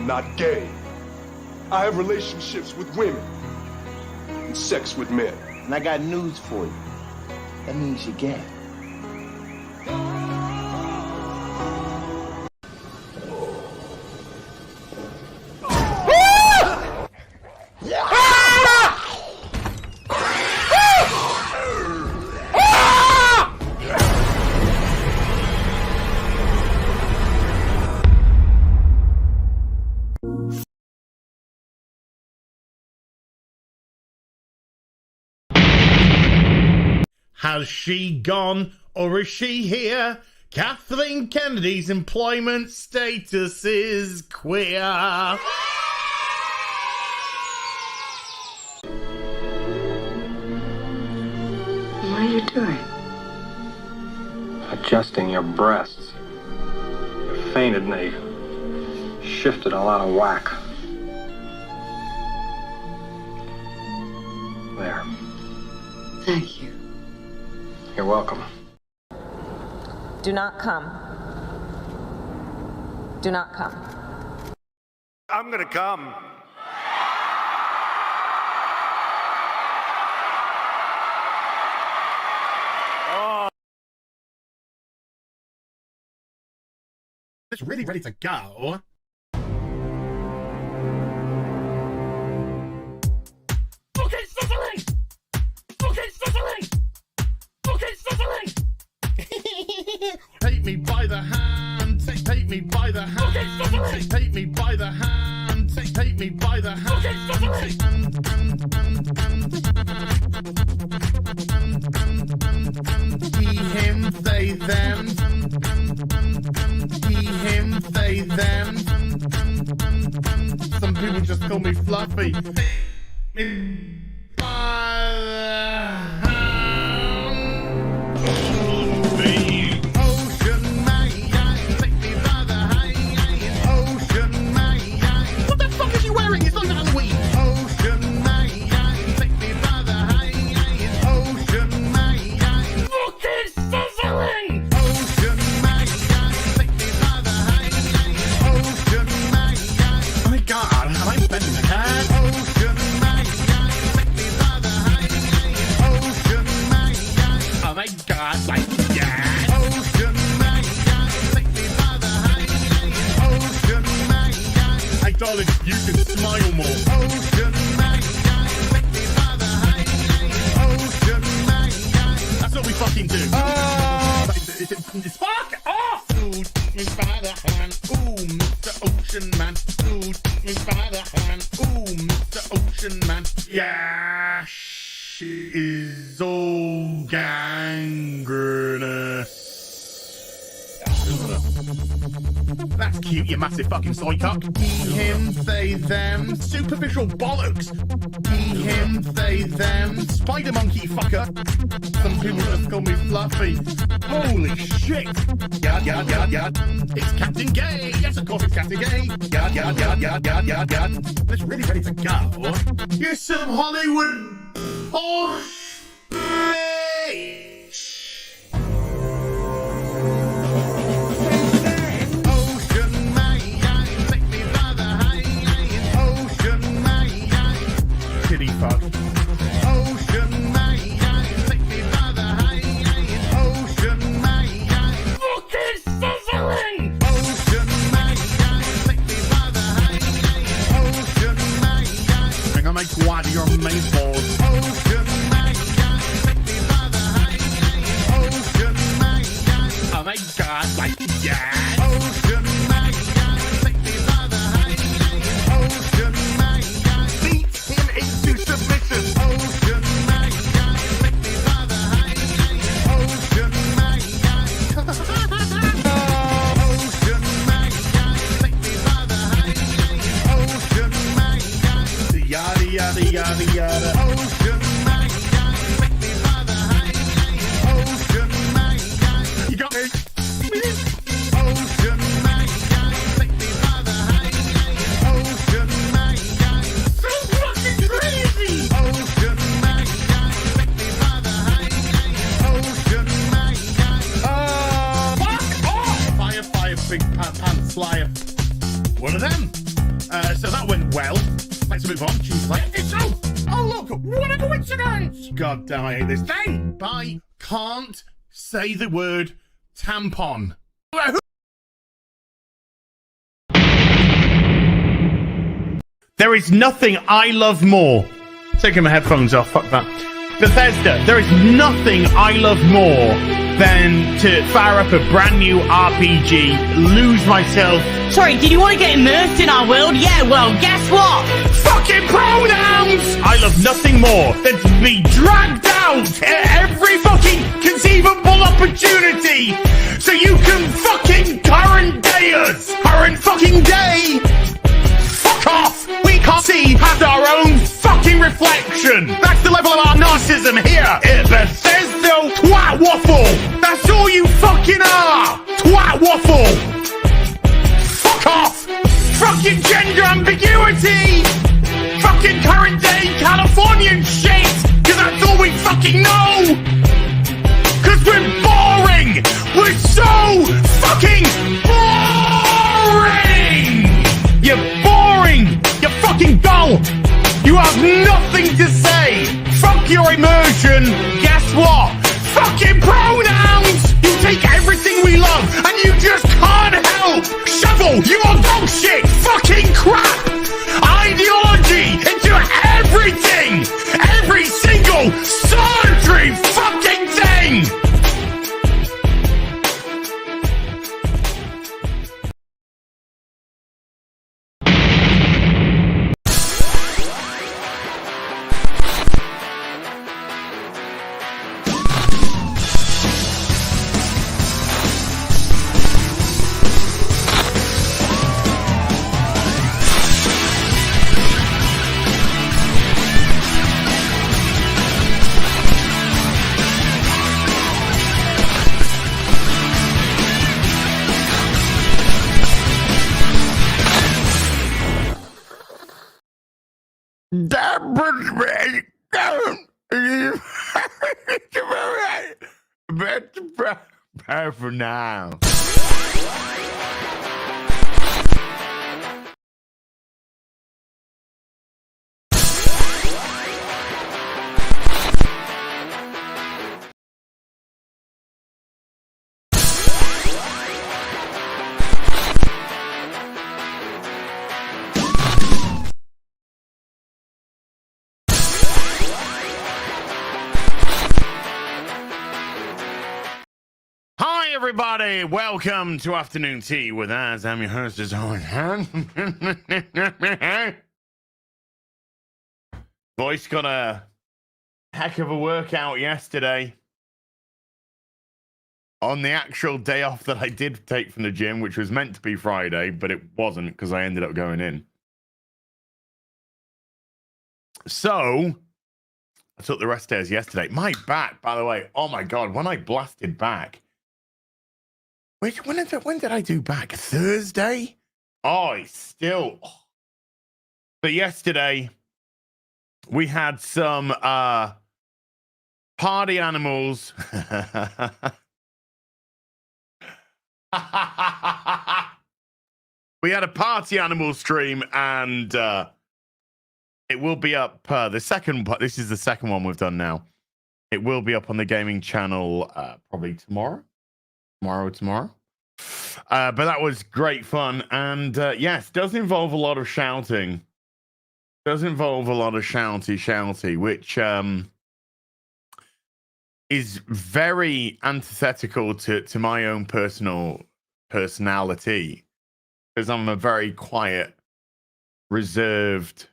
I'm not gay. I have relationships with women and sex with men. And I got news for you. That means you're gay. Has she gone or is she here? Kathleen Kennedy's employment status is queer. What are you doing? Adjusting your breasts. You fainted and they shifted a lot of whack. There. Thank you. You're welcome. Do not come. Do not come. I'm gonna come. It's really ready to go. Okay, sizzling! Okay, sizzling! Okay, sizzling! Take me by the hand, take me by the hand, okay, take me by the hand, take me by the hand, okay, he, him, they, them. He, him, they, them. Some people just call me Fluffy. Me by the hand. The ocean man, take me by the hand. Ocean man. What the fuck is he wearing? It's not Halloween. Ocean man, take me by the hand. Ocean man. Look, it's sizzling. Ocean man, take me by the hand. Ocean man. Oh my God, am I bending the head? Ocean man, take me by the hand. Ocean man. Oh my God, like yeah. Ocean man, take me by the hand. Ocean man. Hey darling, you can smile more. Ocean man, take me by the hand. Ocean man. That's what we fucking do. Fuck off! Ooh, me by the hand. Ooh, Mr. Ocean Man. Ooh, me by the hand. Ooh, Mr. Ocean Man. Yeah, she is all gangrenous. That's cute, you massive fucking soy cock. He, him, they, them. Superficial bollocks. He, him, they, them. Spider monkey fucker. Some people just call me Fluffy. Holy shit. Yard, yard, yard, yard. It's Captain Gay. Yes, of course it's Captain Gay. Yard, yard, yard, yard, yard, yard, yard. It's really ready to go. Here's some Hollywood horse bitch. Ocean man, take me by the hand. Ocean man, kitty fuck. Ocean man, take me by the hand. Ocean man, look, it's sizzling. Ocean man, take me by the hand. Ocean man, I'm gonna make quad your main balls. Ocean man, take me by the hand. Ocean man, oh my God, like yeah. Ocean man, take me by the hand. Ocean man, beat him into submission. Ocean man, take me by the hand. Ocean man, Ocean man, take me by the hand. Ocean man, yada yada yada yada. Ocean man, take me by the hand. Ocean man, you got me. Ocean man, take me by the hand. Ocean man, so fucking crazy. Ocean man, take me by the hand. Ocean man, fuck off. Fire, fire, big pants flyer. One of them. Let's move on. Choose play this show. Oh, look, what a coincidence. God damn, I hate this day. I can't say the word tampon. There is nothing I love more. Taking my headphones off, fuck that. Bethesda, there is nothing I love more than to fire up a brand new RPG, lose myself. Sorry, did you want to get immersed in our world? Yeah, well, guess what? Fucking pronouns! I love nothing more than to be dragged out at every fucking conceivable opportunity so you can fucking current day us. Current fucking day! Fuck off! We can't see past our own fucking reflection! That's the level of our narcissism here at Bethesda Twat Waffle! That's all you fucking are! Twat Waffle! Fuck off! Fucking gender ambiguity! Fucking current day Californian shit! Cause that's all we fucking know! Cause we're boring! We're so fucking boring! You're boring! You're fucking dull! You have nothing to say! Fuck your immersion! Guess what? Fucking pronouns! You take everything we love and you just can't help! Shovel your dog shit! Fucking crap! Ideology into everything! Every single surgery fucking thing! Bye for now. Everybody, welcome to Afternoon Tea with us. I'm your host, as always. Voice got a heck of a workout yesterday. On the actual day off that I did take from the gym, which was meant to be Friday, but it wasn't because I ended up going in. So, I took the rest days yesterday. My back, by the way, oh my God, when I blasted back, when did I do back? Thursday? Oh, it's still... But yesterday, we had some party animals. We had a party animal stream, and it will be up the second... This is the second one we've done now. It will be up on the gaming channel probably tomorrow. Tomorrow. But that was great fun. And yes, does involve a lot of shouting. Does involve a lot of shouty, which is very antithetical to my own personality. Because I'm a very quiet, reserved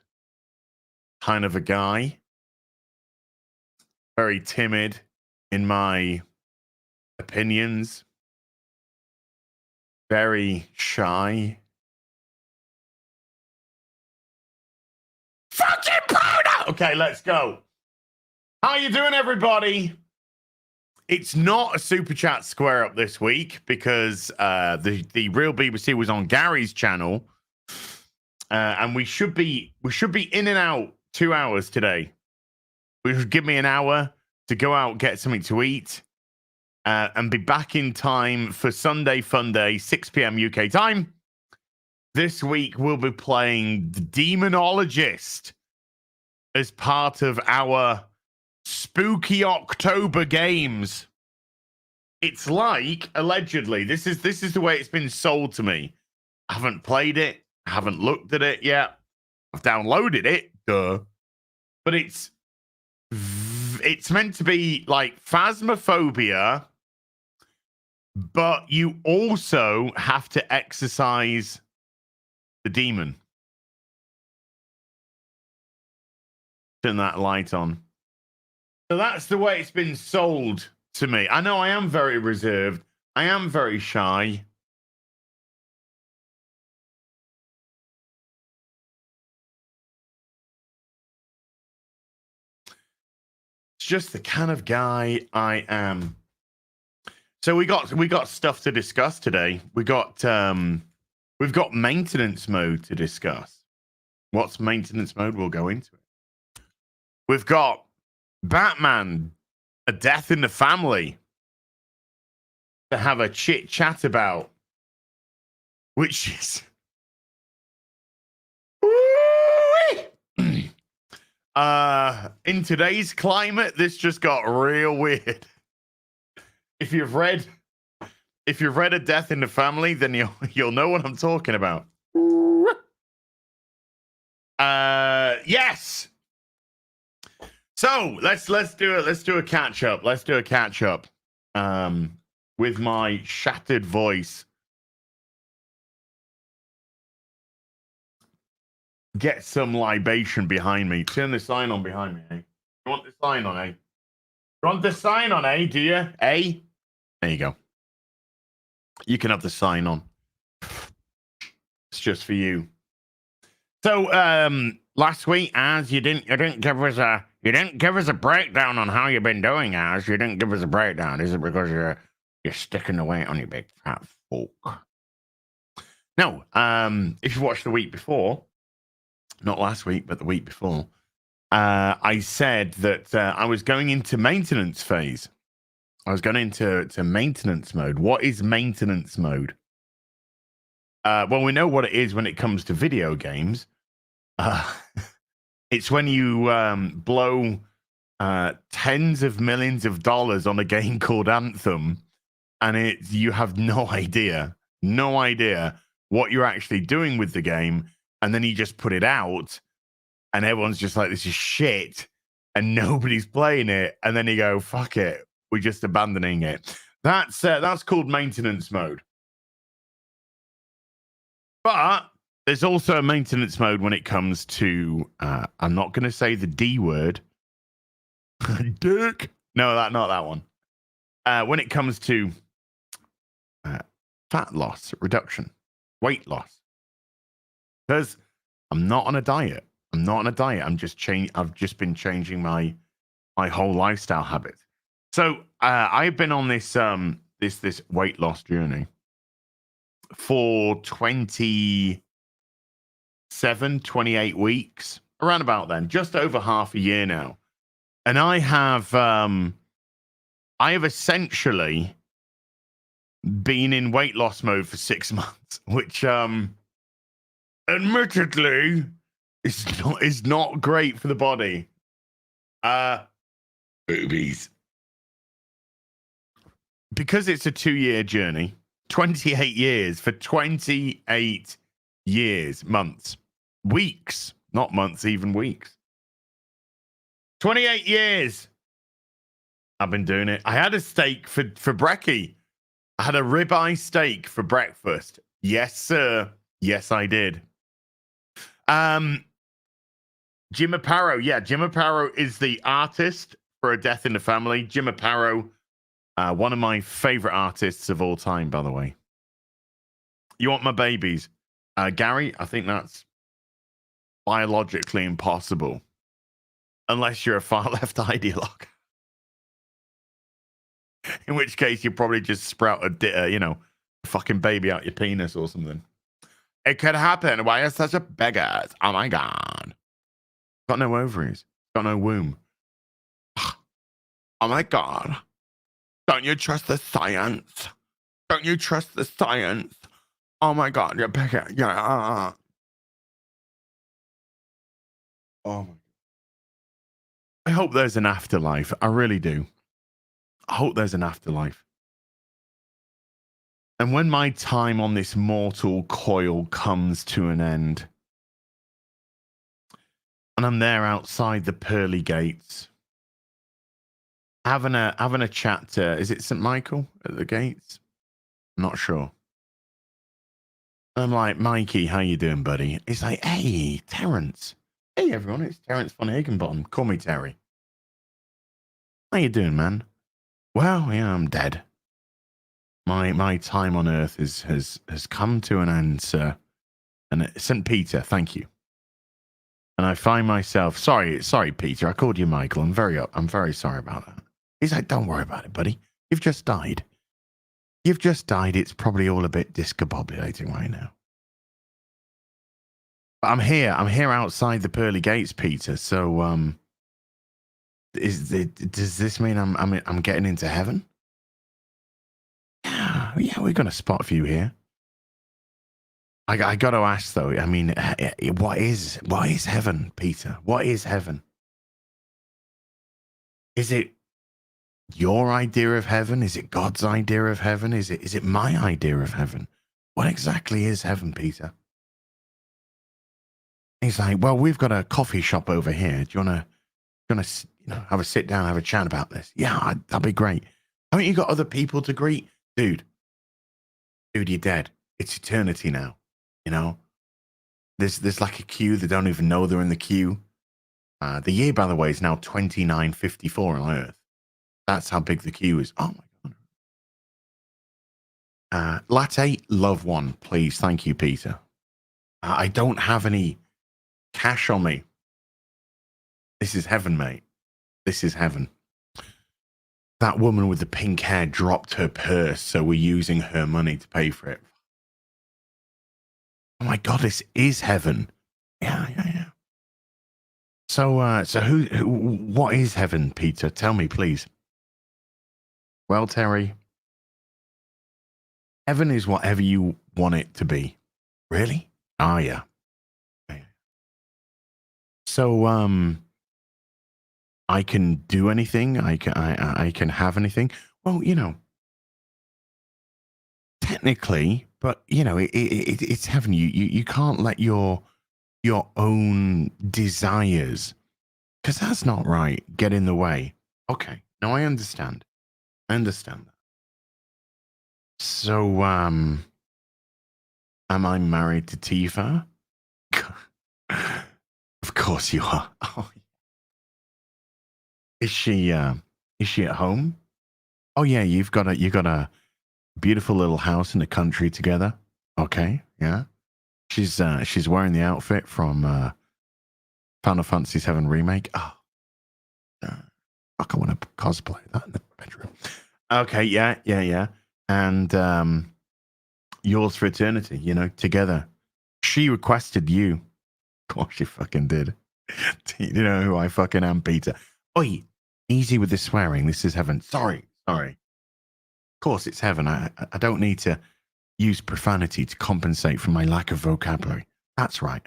kind of a guy. Very timid in my opinions. Very shy. Fucking powder! Okay, let's go. How you doing, everybody? It's not a super chat square up this week because the real BBC was on Gary's channel, and we should be in and out 2 hours today. Which would give me an hour to go out, get something to eat. And be back in time for Sunday Fun Day, 6 p.m. UK time. this week we'll be playing the Demonologist as part of our Spooky October games. It's like, allegedly, this is the way it's been sold to me. I haven't played it, I haven't looked at it yet. I've downloaded it, duh. But it's meant to be like Phasmophobia, but you also have to exorcise the demon. Turn that light on. So that's the way it's been sold to me. I know I am very reserved. I am very shy. It's just the kind of guy I am. So we got stuff to discuss today. We've got maintenance mode to discuss. What's maintenance mode? We'll go into it. We've got Batman, A Death in the Family to have a chit chat about, which is in today's climate, this just got real weird. If you've read A Death in the Family, then you'll know what I'm talking about. Yes. So let's do it. Let's do a catch up. Let's do a catch up. With my shattered voice. Get some libation behind me. Turn the sign on behind me, eh? You want the sign on, eh? You want the sign on, eh? Do you? Eh? There you go. You can have the sign on. It's just for you. So last week, Az, you didn't give us a breakdown on how you've been doing, Az. You didn't give us a breakdown. Is it because you're sticking the weight on your big fat fork? No. If you watched the week before, not last week, but the week before, I said that I was going into maintenance phase. I was going into maintenance mode. What is maintenance mode? Well, we know what it is when it comes to video games. It's when you blow tens of millions of dollars on a game called Anthem, and you have no idea what you're actually doing with the game, and then you just put it out, and everyone's just like, this is shit, and nobody's playing it, and then you go, fuck it, we're just abandoning it. That's called maintenance mode. But there's also a maintenance mode when it comes to, I'm not going to say the D word. Dick. No, not that one. When it comes to fat loss, reduction, weight loss. Because I'm not on a diet. I've just been changing my whole lifestyle habit. So I've been on this this weight loss journey for 28 weeks, around about then, just over half a year now. And I have essentially been in weight loss mode for 6 months, which admittedly is not great for the body. Boobies. Because it's a 2-year journey, 28 years, for 28 years, months, weeks, not months, even weeks. 28 years. I've been doing it. I had a steak for brekkie. I had a ribeye steak for breakfast. Yes, sir. Yes, I did. Jim Aparo. Yeah, Jim Aparo is the artist for A Death in the Family. Jim Aparo, one of my favorite artists of all time, by the way. You want my babies? Gary, I think that's biologically impossible. Unless you're a far left ideologue. In which case, you probably just sprout a fucking baby out your penis or something. It could happen. Why are such a beggar? Oh my God. Got no ovaries. Got no womb. Oh my God. Don't you trust the science? Don't you trust the science? Oh my God, Rebecca. Yeah. Oh my. I hope there's an afterlife. I really do. I hope there's an afterlife. And when my time on this mortal coil comes to an end, and I'm there outside the pearly gates, having a chat to, is it St. Michael at the gates? I'm not sure. I'm like, Mikey, how you doing, buddy? He's like, hey, Terrence. Hey, everyone, it's Terrence von Higginbottom. Call me Terry. How you doing, man? Well, yeah, I'm dead. My time on Earth has come to an end, sir. And St. Peter, thank you. And I find myself sorry, Peter. I called you Michael. I'm very sorry about that. He's like, don't worry about it, buddy. You've just died. You've just died. It's probably all a bit discombobulating right now. But I'm here outside the pearly gates, Peter. So, does this mean I'm getting into heaven? Yeah, we're gonna spot for you here. I got to ask though. I mean, what is heaven, Peter? What is heaven? Is it your idea of heaven? Is it God's idea of heaven? Is it my idea of heaven? What exactly is heaven, Peter? He's like, well, we've got a coffee shop over here. Do you wanna have a sit down, have a chat about this? Yeah, that'd be great. Haven't you got other people to greet, dude? Dude, you're dead. It's eternity now. You know, there's like a queue. They don't even know they're in the queue. The year, by the way, is now 2954 on Earth. That's how big the queue is. Oh my God. Latte, love one, please. Thank you, Peter. I don't have any cash on me. This is heaven, mate. This is heaven. That woman with the pink hair dropped her purse, so we're using her money to pay for it. Oh my God, this is heaven. Yeah. So what is heaven, Peter? Tell me, please. Well, Terry, heaven is whatever you want it to be. Really? Ah, yeah. So, I can do anything. I can have anything. Well, technically, but it's heaven. You can't let your own desires, because that's not right, get in the way. Okay, no, I understand. I understand that. So, am I married to Tifa? Of course you are. Oh. Is she at home? Oh yeah, you've got a beautiful little house in the country together. Okay, yeah. She's wearing the outfit from Final Fantasy VII Remake. Oh, fuck! I want to cosplay that in the bedroom. Okay, yeah. And yours for eternity. Together. She requested you. Of course, she fucking did. You know who I fucking am, Peter. Oi, easy with the swearing. This is heaven. Sorry. Of course, it's heaven. I don't need to use profanity to compensate for my lack of vocabulary. That's right.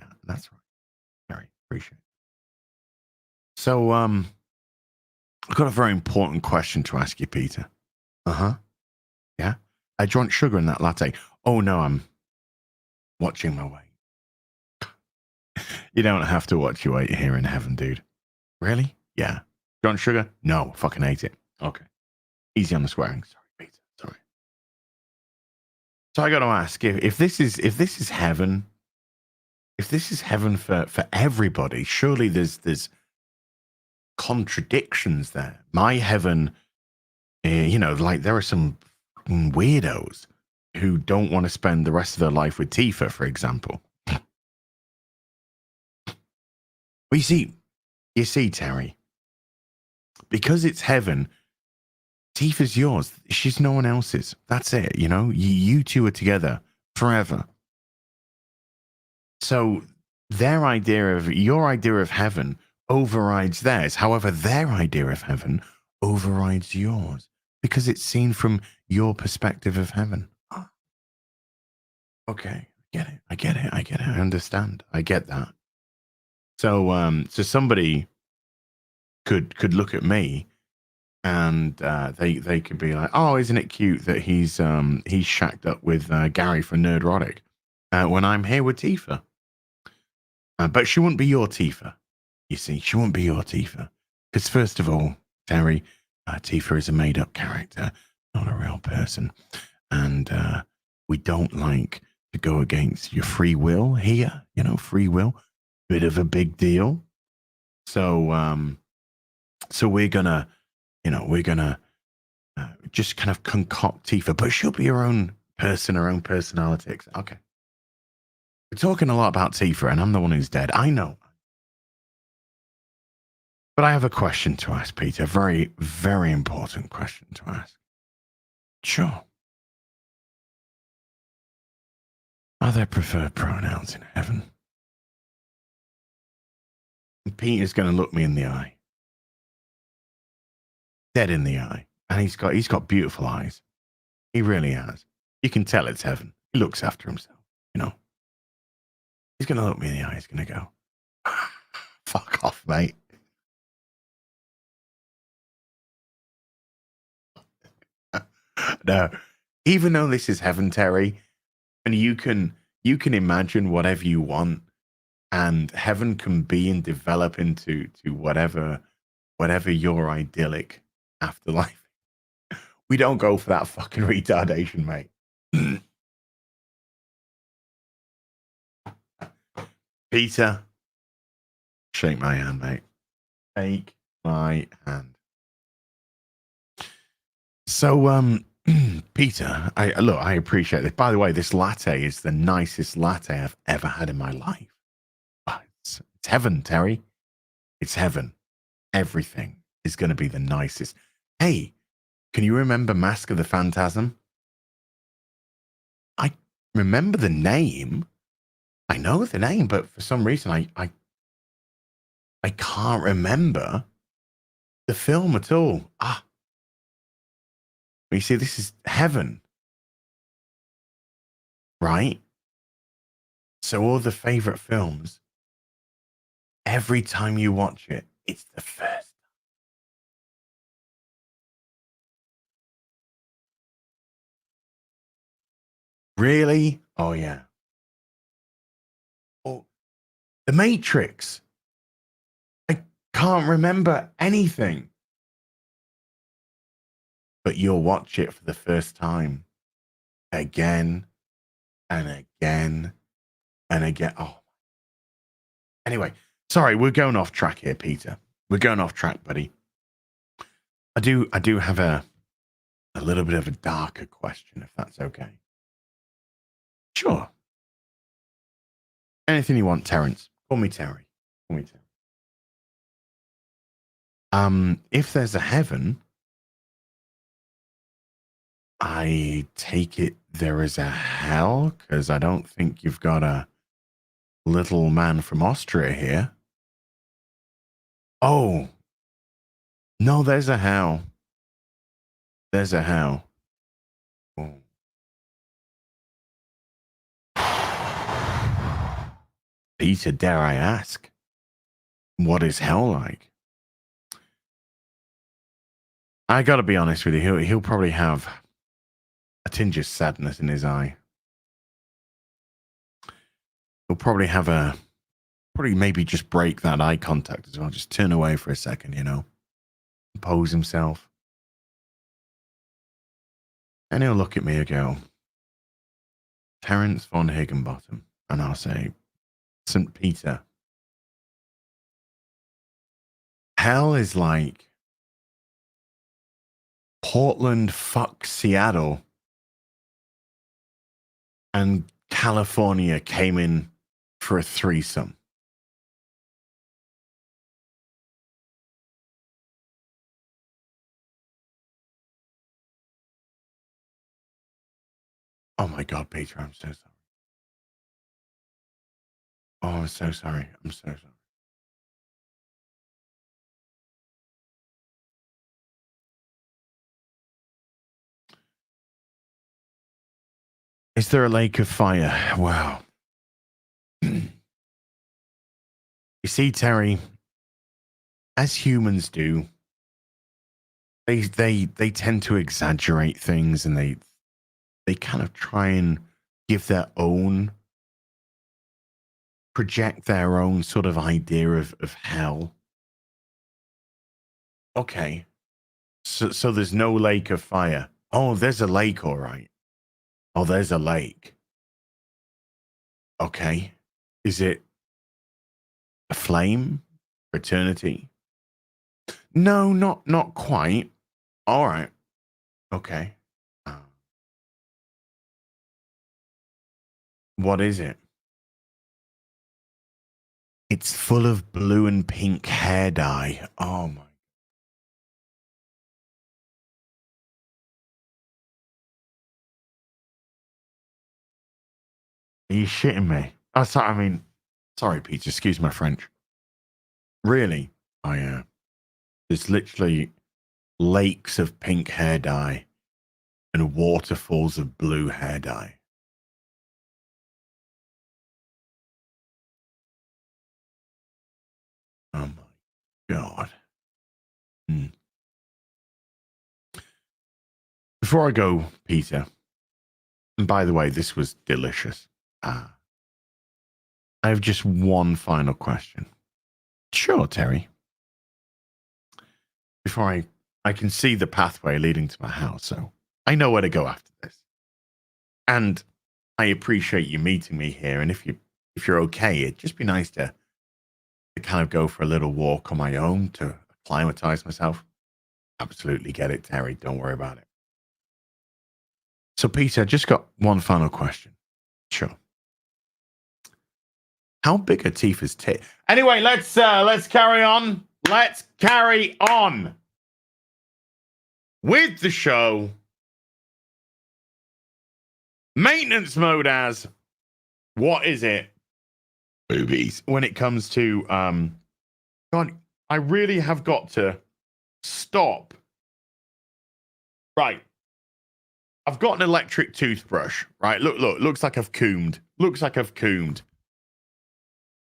Very appreciate it. So, I've got a very important question to ask you, Peter. Yeah? Do you want sugar in that latte? Oh, no, I'm watching my weight. You don't have to watch your weight here in heaven, dude. Really? Yeah. Do you want sugar? No, fucking hate it. Okay. Easy on the swearing. Sorry, Peter. Sorry. So I got to ask, if this is heaven, if this is heaven for everybody, surely there's contradictions there. My heaven, like there are some weirdos who don't want to spend the rest of their life with Tifa, for example. Well, you see, Terry, because it's heaven, Tifa's yours. She's no one else's. That's it. You two are together forever. So your idea of heaven overrides theirs. However, their idea of heaven overrides yours because it's seen from your perspective of heaven. Okay. I get it. I understand. I get that. So, so somebody could look at me and they could be like, "Oh, isn't it cute that he's shacked up with Gary for Nerdrotic when I'm here with Tifa?" But she wouldn't be your Tifa. You see, she wouldn't be your Tifa because first of all, Terry, Tifa is a made-up character, not a real person, and we don't like to go against your free will here. You know, free will, bit of a big deal. So, so we're gonna just kind of concoct Tifa, but she'll be her own person, her own personality. Okay. We're talking a lot about Tifa, and I'm the one who's dead. I know. But I have a question to ask, Peter. Very, very important question to ask. Sure. Are there preferred pronouns in heaven? And Peter's going to look me in the eye. Dead in the eye. And he's got beautiful eyes. He really has. You can tell it's heaven. He looks after himself, you know. He's going to look me in the eye. He's going to go, fuck off, mate. No, even though this is heaven, Terry, and you can imagine whatever you want, and heaven can be and develop into whatever your idyllic afterlife. We don't go for that fucking retardation, mate. Peter, shake my hand, mate. Shake my hand. So, Peter, I appreciate this. By the way, this latte is the nicest latte I've ever had in my life. It's heaven, Terry. It's heaven. Everything is going to be the nicest. Hey, can you remember Mask of the Phantasm? I remember the name. I know the name, but for some reason I can't remember the film at all. You see, this is heaven, right? So all the favorite films, every time you watch it, it's the first. Really? Oh, yeah. Oh, The Matrix. I can't remember anything. But you'll watch it for the first time again and again and again. Oh. Anyway, sorry, we're going off track here, Peter. We're going off track, buddy. I do have a little bit of a darker question, if that's okay. Sure. Anything you want, Terrence. Call me Terry. Call me Terry. If there's a heaven, I take it there is a hell, because I don't think you've got a little man from Austria here. Oh, no, there's a hell. There's a hell. Oh. Peter, dare I ask, what is hell like? I gotta be honest with you, he'll probably have a tinge of sadness in his eye. He'll probably have maybe just break that eye contact as well. Just turn away for a second, you know. Compose himself. And he'll look at me and go, Terence von Higginbottom. And I'll say, St. Peter. Hell is like Portland, fuck Seattle, and California came in for a threesome. Oh my God, Peter, I'm so sorry. Oh, I'm so sorry. I'm so sorry. Is there a lake of fire? Wow. You see, Terry, as humans do, they tend to exaggerate things, and they kind of try and give their own, project their own sort of idea of hell. Okay. So there's no lake of fire. Oh, there's a lake, all right. Oh, there's a lake. Okay. Is it a flame for eternity? No, not quite. All right. Okay. What is it? It's full of blue and pink hair dye. Oh my. Are you shitting me? Oh, sorry. I mean, sorry, Peter. Excuse my French. Really? There's literally lakes of pink hair dye and waterfalls of blue hair dye. Oh my God. Before I go, Peter, and by the way, this was delicious. I have just one final question. Sure, Terry. Before I can see the pathway leading to my house, so I know where to go after this. And I appreciate you meeting me here. And if you're okay, it'd just be nice to kind of go for a little walk on my own to acclimatize myself. Absolutely get it, Terry. Don't worry about it. So, Peter, I just got one final question. Sure. How big are Tifa's tit? Anyway, let's carry on. Let's carry on with the show. Maintenance mode as what is it? Movies. When it comes to God, I really have got to stop. Right. I've got an electric toothbrush, right? Look, looks like I've combed.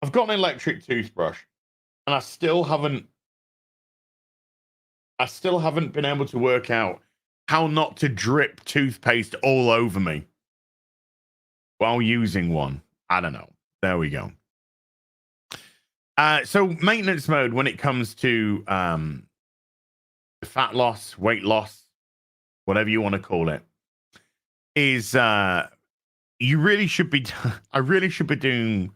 I've got an electric toothbrush, and I still haven't been able to work out how not to drip toothpaste all over me while using one. I don't know. There we go. So maintenance mode when it comes to fat loss, weight loss, whatever you want to call it, is you really should be. I really should be doing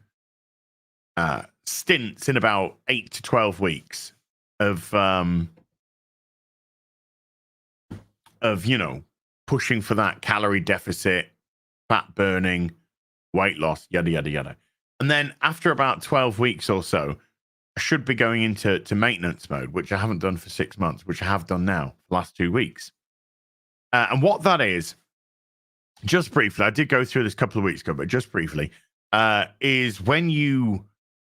stints in about 8 to 12 weeks of pushing for that calorie deficit, fat burning, weight loss, yada yada yada. And then after about 12 weeks or so, I should be going into maintenance mode, which I haven't done for 6 months, which I have done now for the last 2 weeks. And what that is, just briefly, I did go through this a couple of weeks ago, but just briefly, is when you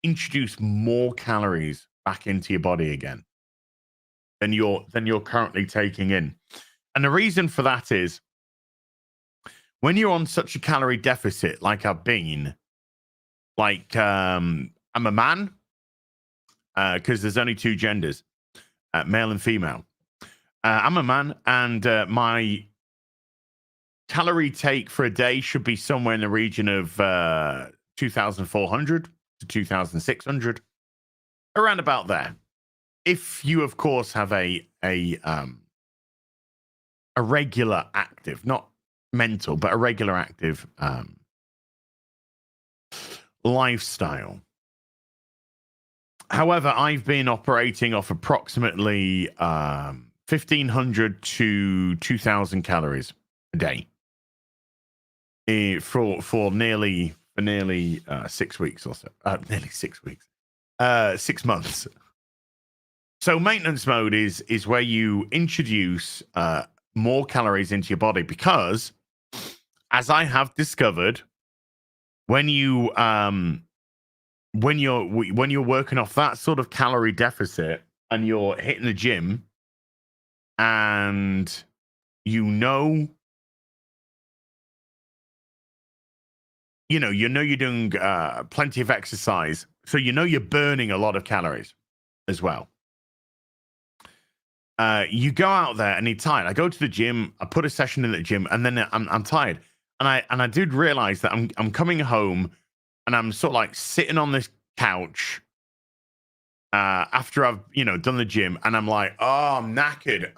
introduce more calories back into your body again than you're currently taking in. And the reason for that is when you're on such a calorie deficit, like I've been, like I'm a man, because there's only 2 genders, male and female. I'm a man, and my calorie take for a day should be somewhere in the region of 2,400 to 2,600, around about there. If you, of course, have a regular active, not mental, but a regular active lifestyle. However, I've been operating off approximately 1,500 to 2,000 calories a day for nearly 6 weeks or so. Nearly 6 weeks. 6 months. So maintenance mode is where you introduce more calories into your body, because, as I have discovered, when you're working off that sort of calorie deficit and you're hitting the gym, and you know you're doing plenty of exercise, so you know you're burning a lot of calories as well. You go out there and you're tired. I go to the gym, I put a session in the gym, and then I'm tired. And I did realize that I'm coming home and I'm sort of like sitting on this couch after I've done the gym, and I'm like, oh, I'm knackered.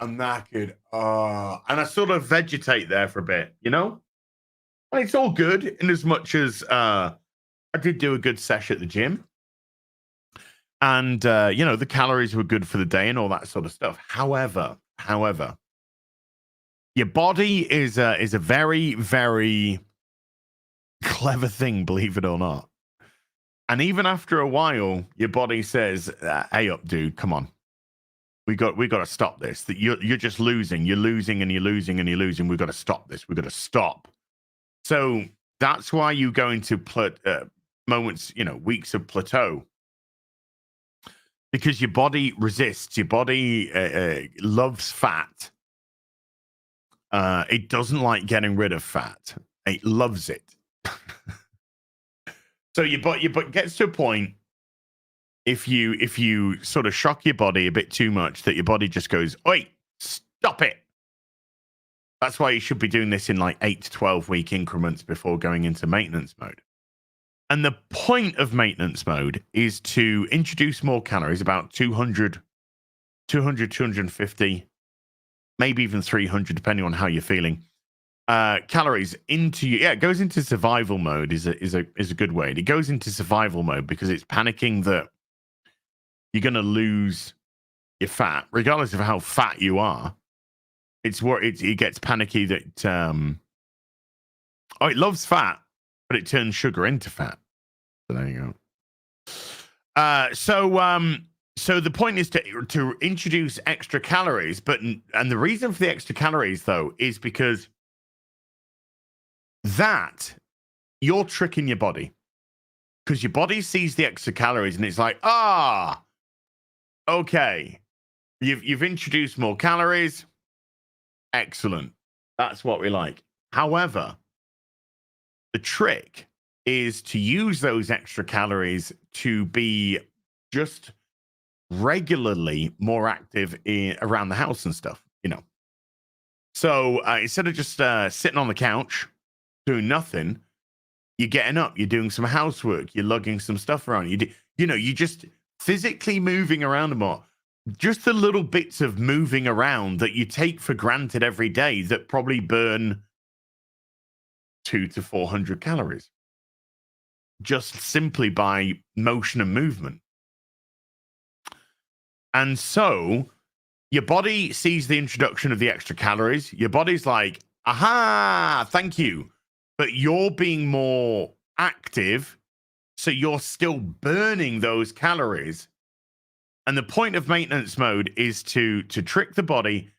Oh, and I sort of vegetate there for a bit, and it's all good in as much as I did do a good sesh at the gym. And the calories were good for the day and all that sort of stuff. However, your body is a very, very clever thing, believe it or not. And even after a while, your body says, "Hey, up, dude, come on, we got to stop this. That you're just losing. You're losing and you're losing and you're losing. We've got to stop this. We've got to stop." So that's why you go into moments, weeks of plateau. Because your body resists, your body loves fat. It doesn't like getting rid of fat. It loves it. So your body gets to a point, if you sort of shock your body a bit too much, that your body just goes, "Oi, stop it." That's why you should be doing this in like 8 to 12 week increments before going into maintenance mode. And the point of maintenance mode is to introduce more calories, about 200, 250, maybe even 300, depending on how you're feeling. Calories into you. Yeah, it goes into survival mode is a good way. It goes into survival mode because it's panicking that you're going to lose your fat, regardless of how fat you are. It gets panicky that it loves fat, but it turns sugar into fat. So there you go. So the point is to introduce extra calories, and the reason for the extra calories though is because that you're tricking your body, because your body sees the extra calories and it's like, okay, you've introduced more calories. Excellent. That's what we like. However, the trick is to use those extra calories to be just regularly more active around the house and stuff, So instead of just sitting on the couch doing nothing, you're getting up, you're doing some housework, you're lugging some stuff around. You're just physically moving around more. Just the little bits of moving around that you take for granted every day that probably burn 200 to 400 calories just simply by motion and movement. And so your body sees the introduction of the extra calories. Your body's like, aha, thank you. But you're being more active, so you're still burning those calories. And the point of maintenance mode is to trick the body.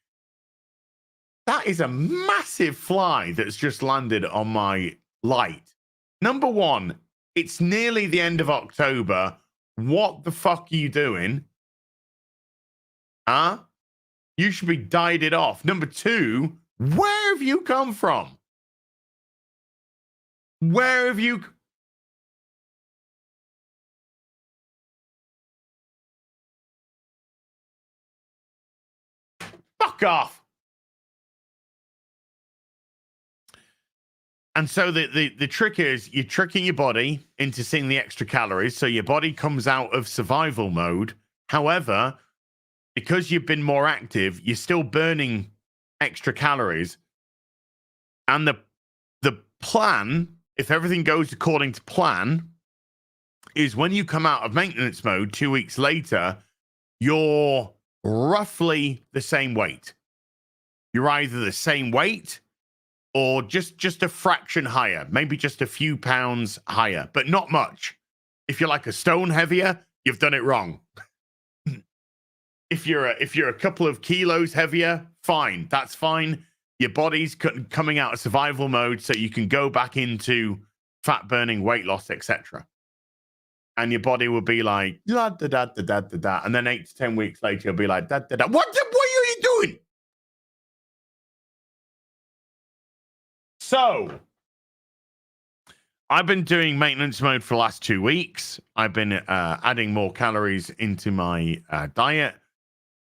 That is a massive fly that's just landed on my light. Number one, it's nearly the end of October. What the fuck are you doing? Huh? You should be dyed it off. Number two, where have you come from? Where have you... Fuck off. And so the trick is you're tricking your body into seeing the extra calories. So your body comes out of survival mode. However, because you've been more active, you're still burning extra calories. And the plan, if everything goes according to plan, is when you come out of maintenance mode 2 weeks later, you're roughly the same weight. You're either the same weight or just a fraction higher, maybe just a few pounds higher, but not much. If you're like a stone heavier, you've done it wrong. If you're a couple of kilos heavier, fine, that's fine. Your body's coming out of survival mode, so you can go back into fat burning, weight loss, etc. And your body will be like, da da da da da da da, and then 8 to 10 weeks later, you'll be like, da da da. What are you doing? So, I've been doing maintenance mode for the last 2 weeks. I've been adding more calories into my diet.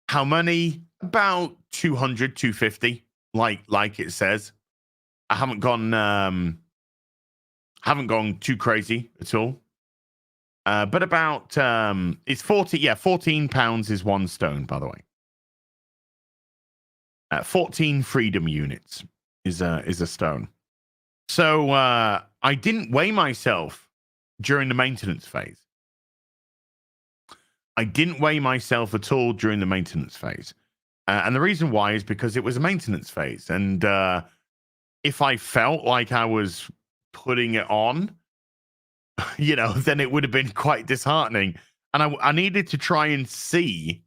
How many? About 200, 250, like it says. I haven't gone too crazy at all. But about it's 14 pounds is 1 stone, by the way. 14 freedom units is a stone. So I didn't weigh myself during the maintenance phase. I didn't weigh myself at all during the maintenance phase. And the reason why is because it was a maintenance phase. And if I felt like I was putting it on, then it would have been quite disheartening. And I needed to try and see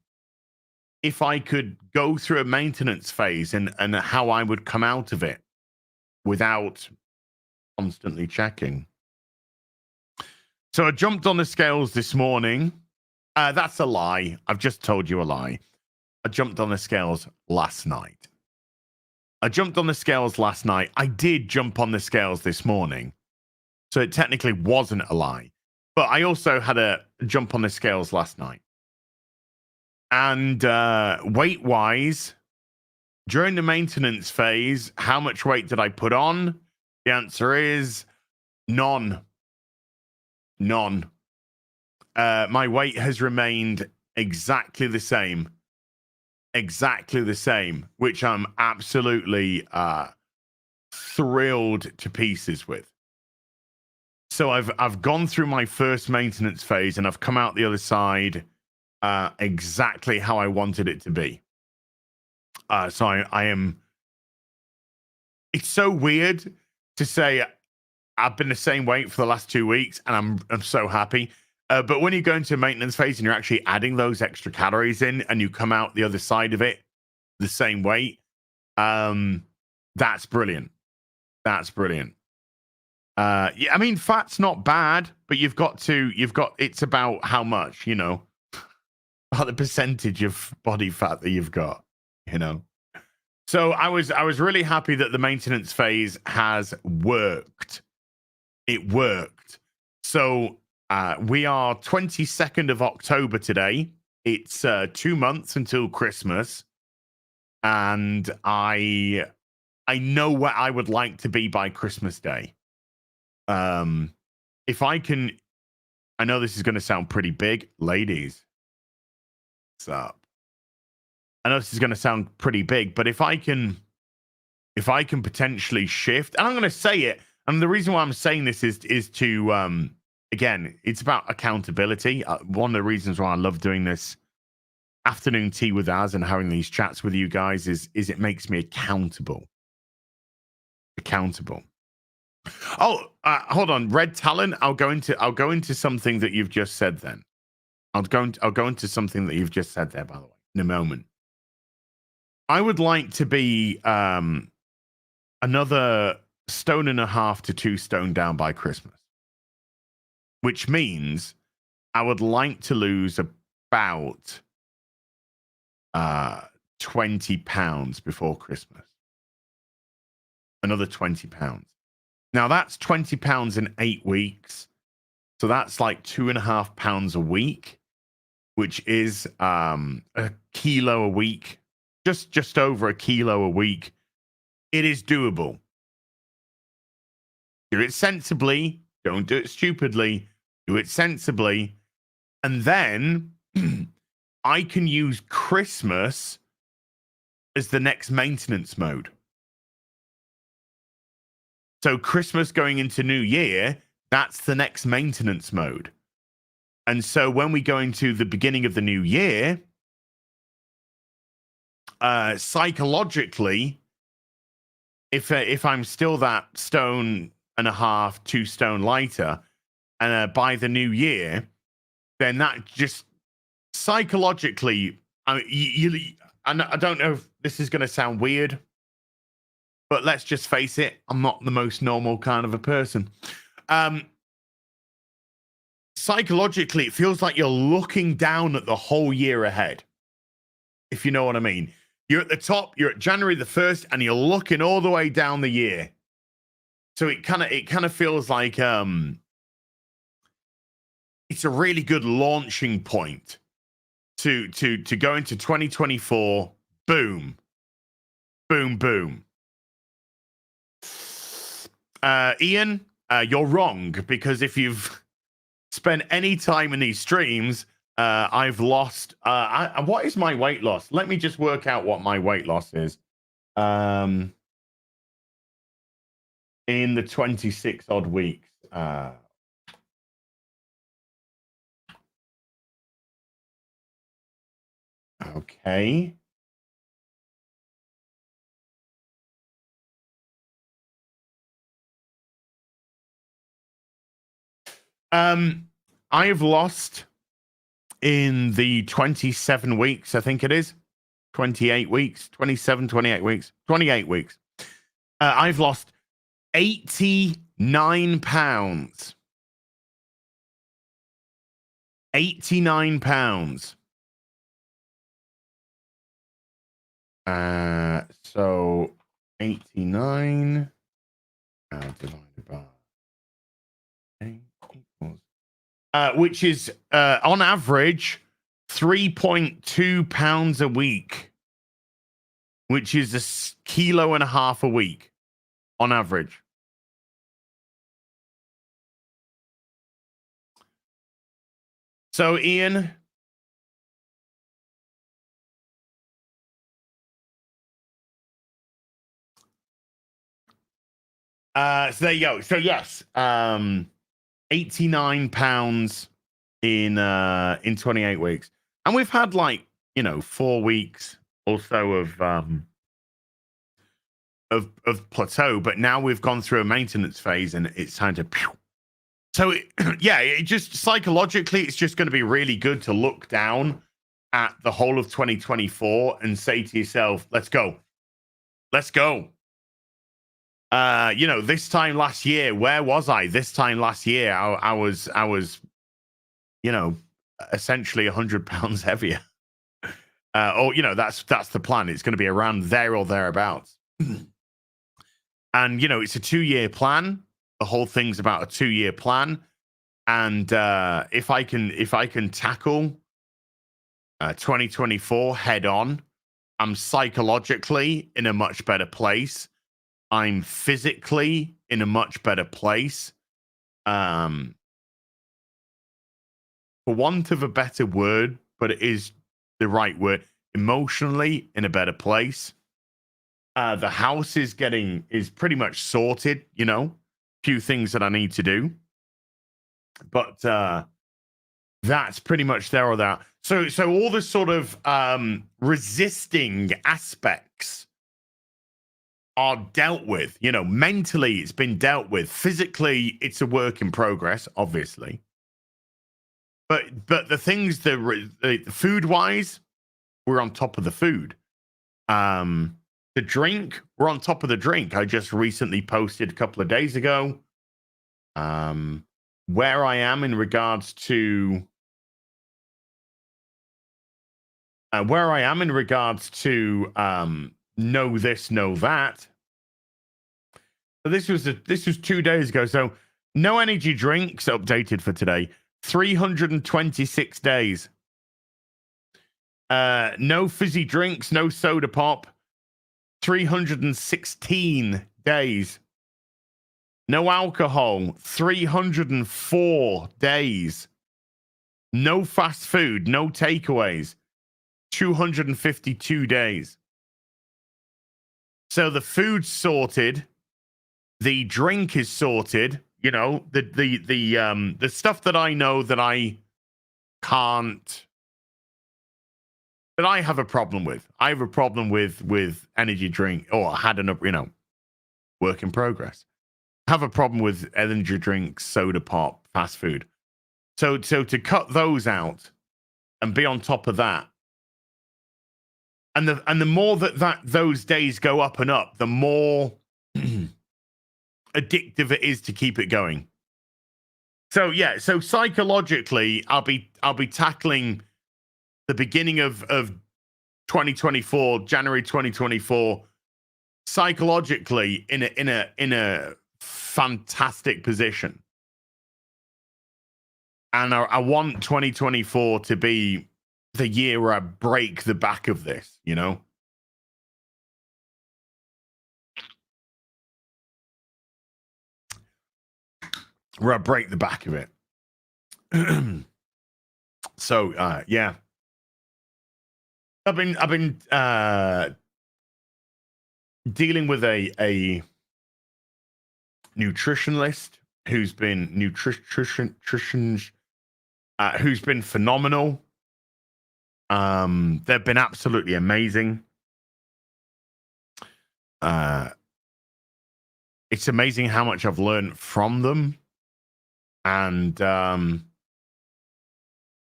if I could go through a maintenance phase and how I would come out of it without constantly checking. So I jumped on the scales this morning. That's a lie. I've just told you a lie. I jumped on the scales last night. I did jump on the scales this morning. So it technically wasn't a lie. But I also had a jump on the scales last night. And weight-wise, during the maintenance phase, how much weight did I put on? The answer is none. None. My weight has remained exactly the same. Which I'm absolutely thrilled to pieces with. So I've gone through my first maintenance phase and I've come out the other side exactly how I wanted it to be. So I am. It's so weird to say I've been the same weight for the last 2 weeks, and I'm so happy. But when you go into a maintenance phase and you're actually adding those extra calories in, and you come out the other side of it the same weight, that's brilliant. Yeah, I mean, fat's not bad, but it's about how much, about the percentage of body fat that you've got, So I was really happy that the maintenance phase has worked. It worked. So we are 22nd of October today. It's 2 months until Christmas, and I know where I would like to be by Christmas Day. If I can, I know this is going to sound pretty big, ladies. What's up? I know this is going to sound pretty big, but if I can potentially shift, and I'm going to say it, and the reason why I'm saying this is to, again, it's about accountability. One of the reasons why I love doing this afternoon tea with Az and having these chats with you guys is it makes me accountable. Oh, hold on, Red Talon. I'll go into something that you've just said. Then I'll go into something that you've just said there. By the way, in a moment, I would like to be another 1.5 to 2 stone down by Christmas, which means I would like to lose about 20 pounds before Christmas. Another 20 pounds. Now that's 20 pounds in 8 weeks. So that's like 2.5 pounds a week, which is a kilo a week, just over a kilo a week. It is doable. Do it sensibly. Don't do it stupidly. Do it sensibly. And then I can use Christmas as the next maintenance mode. So Christmas going into New Year, that's the next maintenance mode. And so when we go into the beginning of the new year, psychologically, if I'm still that 1.5, 2 stone lighter, and by the new year, then that just psychologically, I don't know if this is going to sound weird, but let's just face it, I'm not the most normal kind of a person. Psychologically, it feels like you're looking down at the whole year ahead, if you know what I mean. You're at the top, you're at January the 1st, and you're looking all the way down the year. So it kind of feels like it's a really good launching point to go into 2024. Boom, boom, boom. Ian, you're wrong, because if you've spent any time in these streams, I've lost. What is my weight loss? Let me just work out what my weight loss is. In the 26 odd weeks. Okay. I've lost in the 27 weeks, I think it is. 28 weeks, 27, 28 weeks, 28 weeks. I've lost 89 pounds. 89 pounds. So 89 divided by 8 equals, which is on average 3.2 pounds a week, which is a kilo and a half a week on average. So Ian, so there you go. So yes, 89 pounds in 28 weeks, and we've had 4 weeks or so of plateau, but now we've gone through a maintenance phase, and it's time to. So it just psychologically, it's just going to be really good to look down at the whole of 2024 and say to yourself, "Let's go, let's go." This time last year, where was I? This time last year, I was, essentially 100 pounds heavier. That's the plan. It's going to be around there or thereabouts. And it's a 2-year plan. The whole thing's about a 2-year plan. And if I can tackle 2024 head on, I'm psychologically in a much better place. I'm physically in a much better place. For want of a better word, but it is the right word, emotionally in a better place. The house is pretty much sorted, few things that I need to do. But that's pretty much there or that. So all the sort of resisting aspects are dealt with. Mentally it's been dealt with. Physically, it's a work in progress, obviously. But the things, the food wise, we're on top of the food. The drink, we're on top of the drink. I just recently posted a couple of days ago where I am in regards to know this, know that. So this was 2 days ago. So no energy drinks updated for today. 326 days. No fizzy drinks, no soda pop. 316 days. No alcohol. 304 days. No fast food, no takeaways. 252 days. So the food's sorted. The drink is sorted. The stuff that I know that I can't, that I have a problem with. I have a problem with energy drink, or I had work in progress. I have a problem with energy drinks, soda pop, fast food. So to cut those out and be on top of that, and the more that those days go up and up, the more addictive it is to keep it going. So yeah, so psychologically, I'll be tackling the beginning of 2024, January 2024, psychologically in a fantastic position. And I want 2024 to be the year where I break the back of this, you know? Where I break the back of it. So, yeah. I've been dealing with a nutritionist who's been who's been phenomenal. They've been absolutely amazing. It's amazing how much I've learned from them, and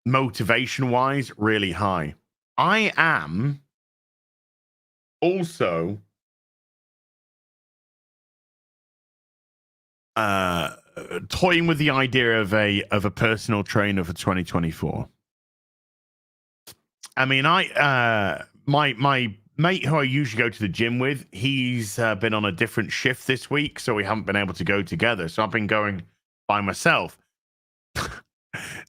motivation wise, really high. I am also toying with the idea of a personal trainer for 2024. I mean, my mate who I usually go to the gym with, he's been on a different shift this week, so we haven't been able to go together. So I've been going by myself.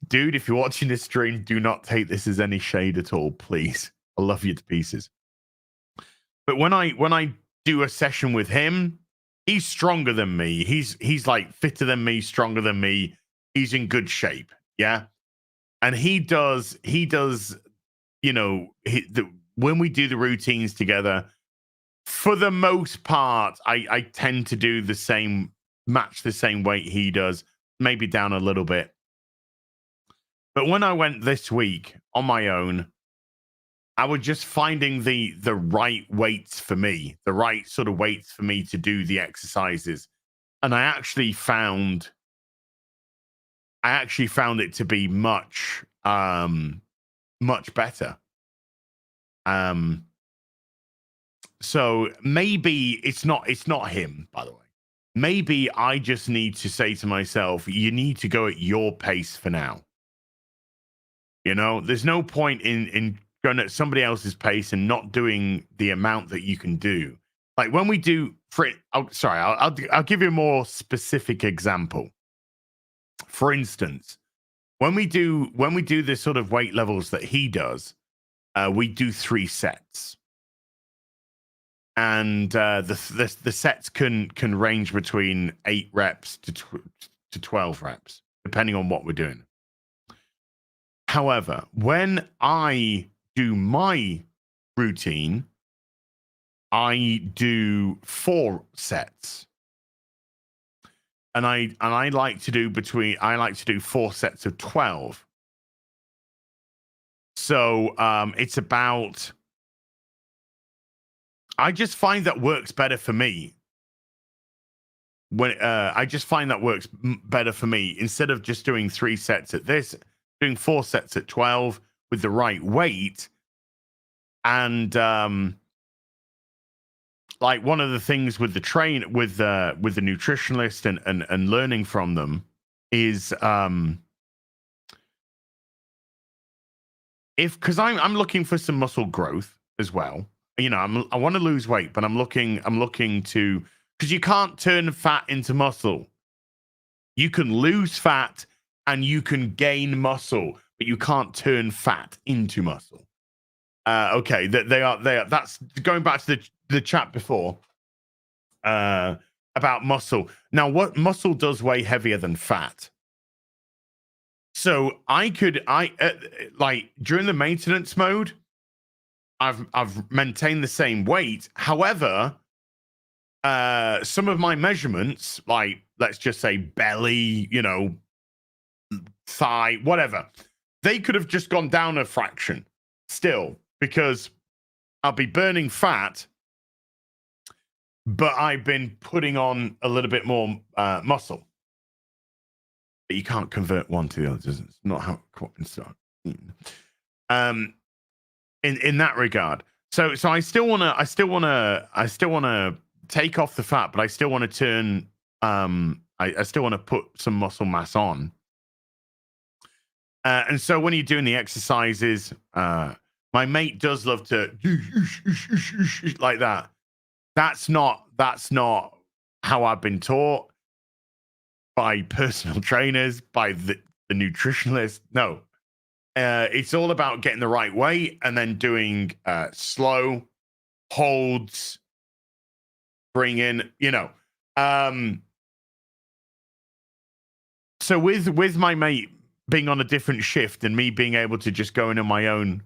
Dude, if you're watching this stream, do not take this as any shade at all, please. I love you to pieces. But when I do a session with him, he's stronger than me. He's like fitter than me, stronger than me. He's in good shape, yeah. And he does, you know, when we do the routines together, for the most part, I tend to do the same, match the same weight he does, maybe down a little bit. But when I went this week on my own, I was just finding the right weights for me, the right sort of weights for me to do the exercises. And I actually found it to be much better. So maybe it's not him, by the way. Maybe I just need to say to myself, you need to go at your pace for now. You know, there's no point in going at somebody else's pace and not doing the amount that you can do. Like when we do, I'll give you a more specific example. For instance, when we do the sort of weight levels that he does, we do 3 sets, and the sets can range between 8 reps to 12 reps, depending on what we're doing. However, when I do my routine, I do 4 sets. And I like to do 4 sets of 12. So it's about, I just find that works better for me. When I just find that works better for me, instead of just doing 3 sets at this, doing 4 sets at 12 with the right weight. And like one of the things with the with the nutritionalist and learning from them is because I'm looking for some muscle growth as well. You know, I want to lose weight, but I'm looking to, because you can't turn fat into muscle. You can lose fat and you can gain muscle, but you can't turn fat into muscle. Okay, they are. That's going back to the chat before about muscle. Now, what muscle does weigh heavier than fat? So like during the maintenance mode, I've maintained the same weight. However, some of my measurements, like let's just say belly, you know, thigh, whatever, they could have just gone down a fraction still, because I'll be burning fat, but I've been putting on a little bit more muscle. But you can't convert one to the other. It's not how it's done. In that regard. So I still wanna take off the fat, but I still want to turn I still want to put some muscle mass on. And so when you're doing the exercises, my mate does love to like that. That's not how I've been taught. by personal trainers, by the nutritionist. No, it's all about getting the right weight and then doing slow holds, bring in, so with my mate being on a different shift and me being able to just go in on my own,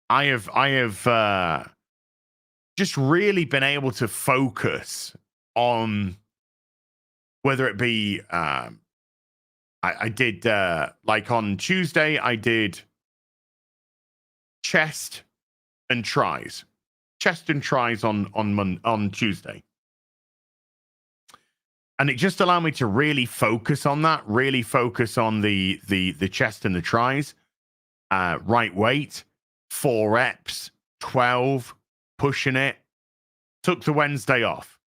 I have just really been able to focus on whether it be I did like on Tuesday I did chest and tries on Tuesday, and it just allowed me to really focus on that, really focus on the chest and the tries, right weight, 4 reps, 12, pushing it. Took the Wednesday off.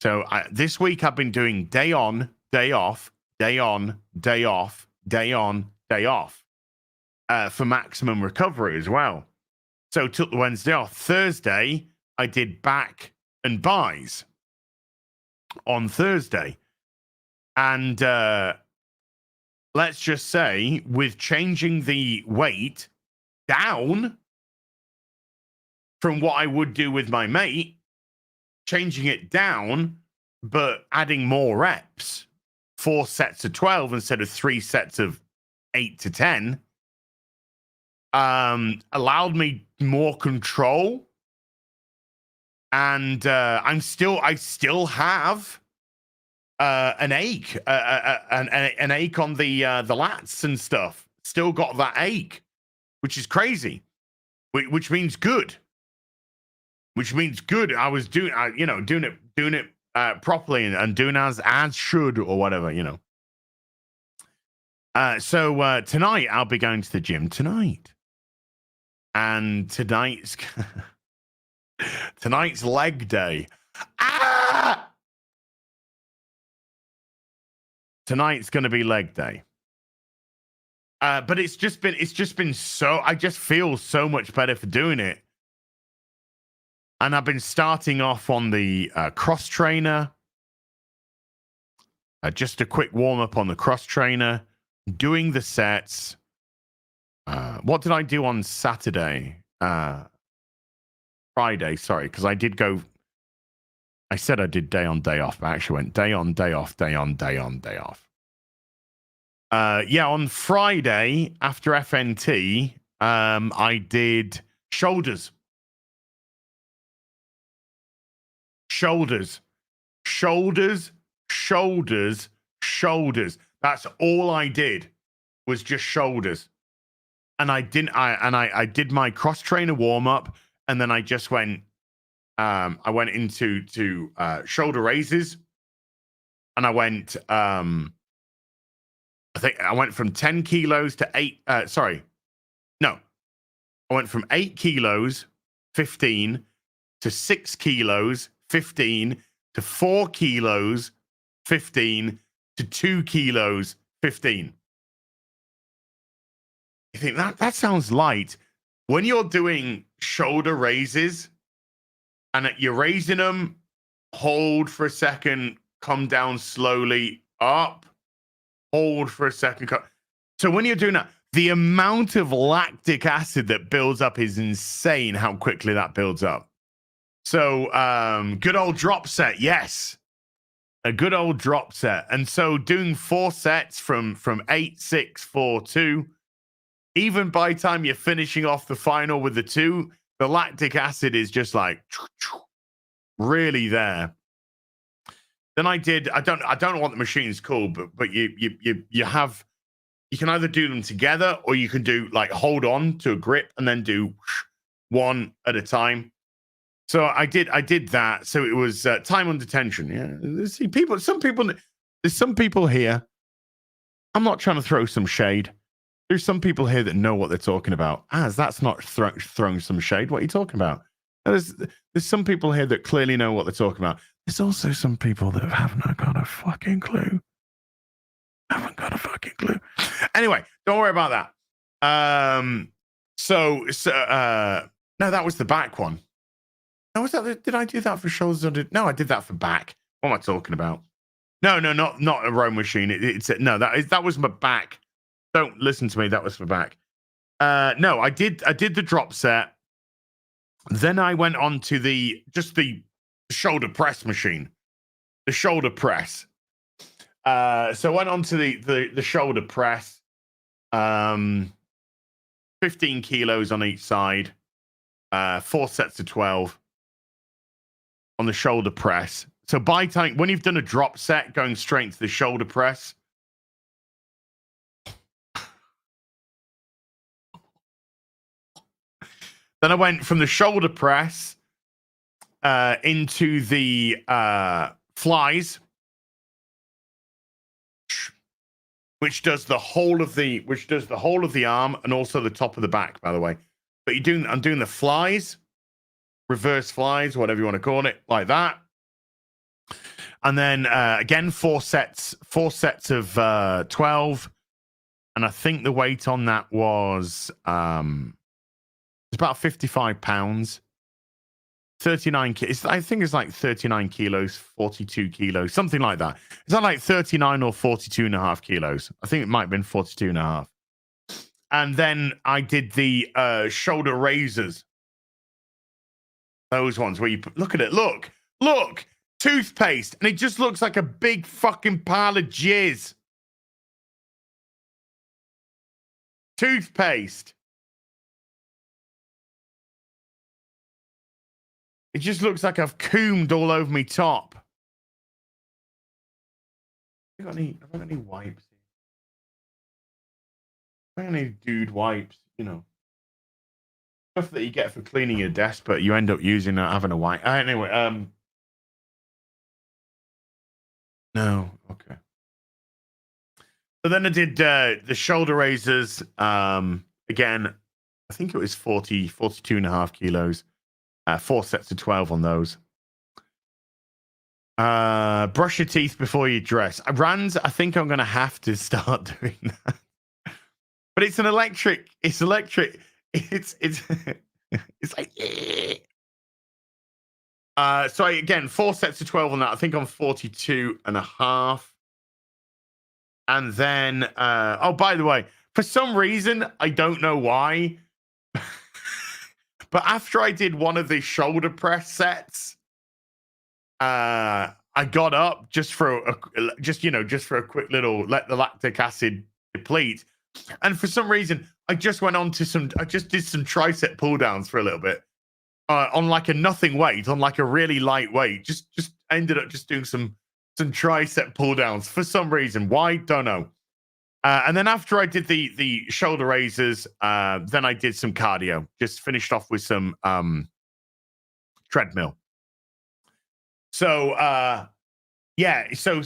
So this week I've been doing day on, day off, day on, day off, day on, day off for maximum recovery as well. So took the Wednesday off. Thursday, I did back and buys on Thursday. And let's just say with changing the weight down from what I would do with my mate, changing it down, but adding more reps, 4 sets of 12 instead of 3 sets of 8 to 10, allowed me more control. And I still have an ache, an ache on the lats and stuff. Still got that ache, which is crazy, which means good. Which means good. I was doing it properly and doing as should or whatever, So tonight I'll be going to the gym tonight, and tonight's leg day. Tonight's going to be leg day. But it's just been so. I just feel so much better for doing it. And I've been starting off on the cross trainer. Just a quick warm up on the cross trainer, doing the sets. What did I do on Saturday? Friday, sorry, because I did go. I said I did day on, day off, but I actually went day on, day off, day on, day on, day off. On Friday after FNT, I did shoulders. Shoulders. That's all I did was just shoulders. And I did my cross trainer warm up, and then I just went. I went into shoulder raises, and I went. I think I went from 10 kilos to 8. I went from 8 kilos, 15 to 6 kilos, 15 to 4 kilos, 15 to 2 kilos, 15. You think that sounds light? When you're doing shoulder raises and you're raising them, hold for a second, come down slowly, up, hold for a second. So when you're doing that, the amount of lactic acid that builds up is insane how quickly that builds up. So good old drop set, yes. A good old drop set. And so doing 4 sets from 8, 6, 4, 2, even by the time you're finishing off the final with the 2, the lactic acid is just like really there. Then I don't know what the machine's called, but you can either do them together or you can do like hold on to a grip and then do one at a time. So I did that. So it was time under tension. Yeah. See, there's some people here. I'm not trying to throw some shade. There's some people here that know what they're talking about. That's not throwing some shade. What are you talking about? There's some people here that clearly know what they're talking about. There's also some people that haven't got a fucking clue. Anyway, don't worry about that. No, that was the back one. No, did I do that for shoulders? No, I did that for back. What am I talking about? No, not a rowing machine. That was my back. Don't listen to me. That was my back. No, I did the drop set. Then I went on to the shoulder press machine. The shoulder press. So I went on to the shoulder press. 15 kilos on each side. 4 sets of 12 on the shoulder press. So by time when you've done a drop set, going straight into the shoulder press. Then I went from the shoulder press into the flies, which does the whole of the arm and also the top of the back, by the way. But I'm doing the flies, reverse flies, whatever you want to call it, like that. And then again, 4 sets of 12. And I think the weight on that was it's about 55 pounds. 39 kilos. I think it's like 39 kilos, 42 kilos, something like that. Is that like 39 or 42 and a half kilos? I think it might have been 42 and a half. And then I did the shoulder raisers. Those ones where you look at it. Look, toothpaste. And it just looks like a big fucking pile of jizz. Toothpaste. It just looks like I've combed all over me top. Have I got any wipes? I got any dude wipes, you know. Stuff that you get for cleaning your desk, but you end up using having a wipe. Anyway, no, okay. So then I did the shoulder raisers. Again, I think it was 42 and a half kilos. 4 sets of 12 on those. Brush your teeth before you dress. Rand, I think I'm going to have to start doing that. But it's electric. It's like so again, 4 sets of 12 on that. I think I'm 42 and a half. And then oh, by the way, for some reason, I don't know why, but after I did one of the shoulder press sets, I got up just for a quick little let the lactic acid deplete. And for some reason, I just did some tricep pull downs for a little bit on like a nothing weight, on like a really light weight. Just ended up just doing some tricep pull downs for some reason. Why? Don't know. And then after I did the shoulder raisers, then I did some cardio. Just finished off with some treadmill. So so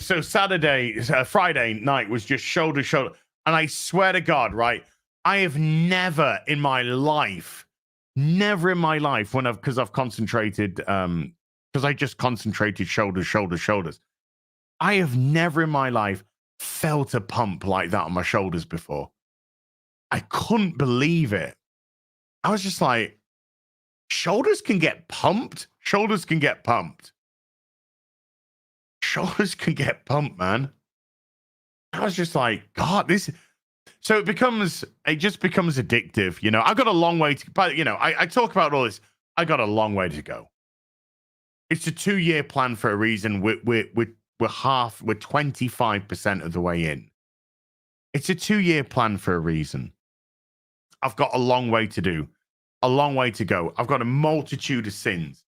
Friday night was just shoulder. And I swear to God, right, I have never in my life, because I've concentrated, because I just concentrated shoulders. I have never in my life felt a pump like that on my shoulders before. I couldn't believe it. I was just like, shoulders can get pumped? Shoulders can get pumped, man. I was just like, God, so it just becomes addictive. You know, I've got a long way to, but you know, I talk about all this. I got a long way to go. It's a 2-year plan for a reason. We're 25% of the way in. It's a 2-year plan for a reason. I've got a long way to do, a long way to go. I've got a multitude of sins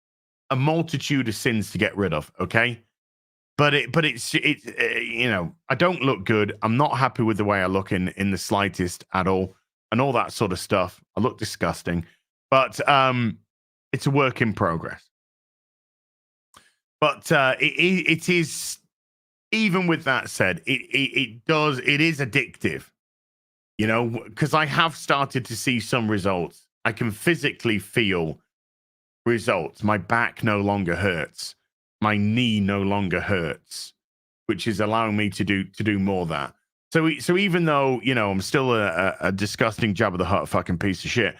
to get rid of. Okay. But it's you know, I don't look good. I'm not happy with the way I look in the slightest at all, and all that sort of stuff. I look disgusting, but it's a work in progress. But it is, even with that said, it is addictive, you know, because I have started to see some results. I can physically feel results. My back no longer hurts. My knee no longer hurts, which is allowing me to do more of that. So even though, you know, I'm still a disgusting Jabba the Hutt fucking piece of shit,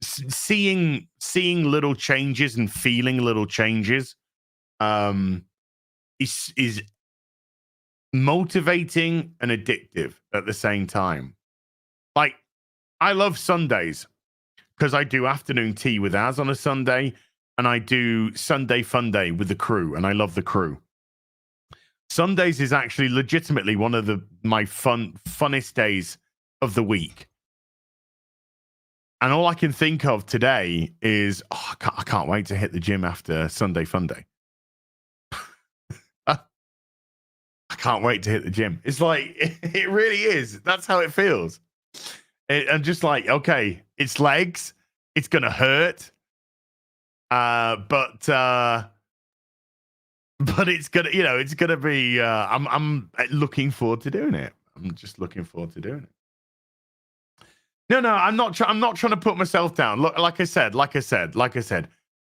seeing little changes and feeling little changes is motivating and addictive at the same time. Like, I love Sundays because I do afternoon tea with Az on a Sunday, and I do Sunday Fun Day with the crew, and I love the crew. Sundays is actually legitimately one of my funnest days of the week. And all I can think of today is, I can't wait to hit the gym after Sunday Fun Day. I can't wait to hit the gym. It's like, it really is. That's how it feels. I'm just like, okay, it's legs. It's going to hurt. But it's gonna, it's gonna be. I'm looking forward to doing it. I'm just looking forward to doing it. No, I'm not. I'm not trying to put myself down. Look, like I said,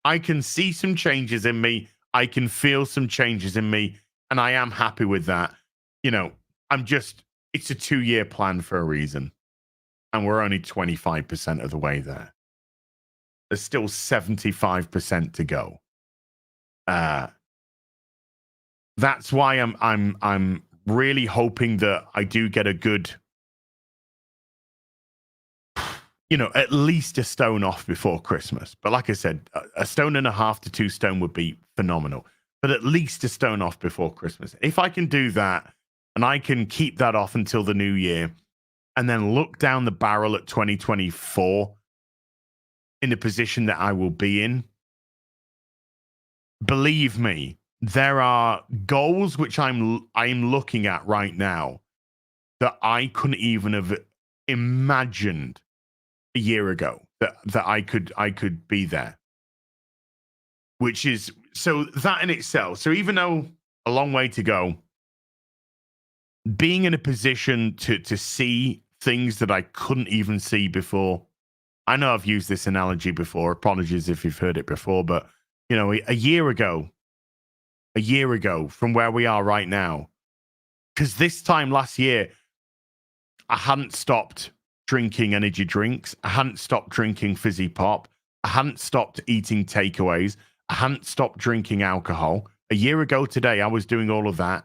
I can see some changes in me. I can feel some changes in me, and I am happy with that. I'm just. It's a 2-year plan for a reason, and we're only 25% of the way there. There's still 75% to go. That's why I'm really hoping that I do get a good, at least a stone off before Christmas. But like I said, a 1.5 to 2 stone would be phenomenal. But at least a stone off before Christmas. If I can do that, and I can keep that off until the new year, and then look down the barrel at 2024 in the position that I will be in, believe me, there are goals which I'm looking at right now that I couldn't even have imagined a year ago that I could be there. Which is, so that in itself, so even though a long way to go, being in a position to see things that I couldn't even see before. I know I've used this analogy before. Apologies if you've heard it before, but a year ago from where we are right now, because this time last year, I hadn't stopped drinking energy drinks. I hadn't stopped drinking fizzy pop. I hadn't stopped eating takeaways. I hadn't stopped drinking alcohol. A year ago today, I was doing all of that.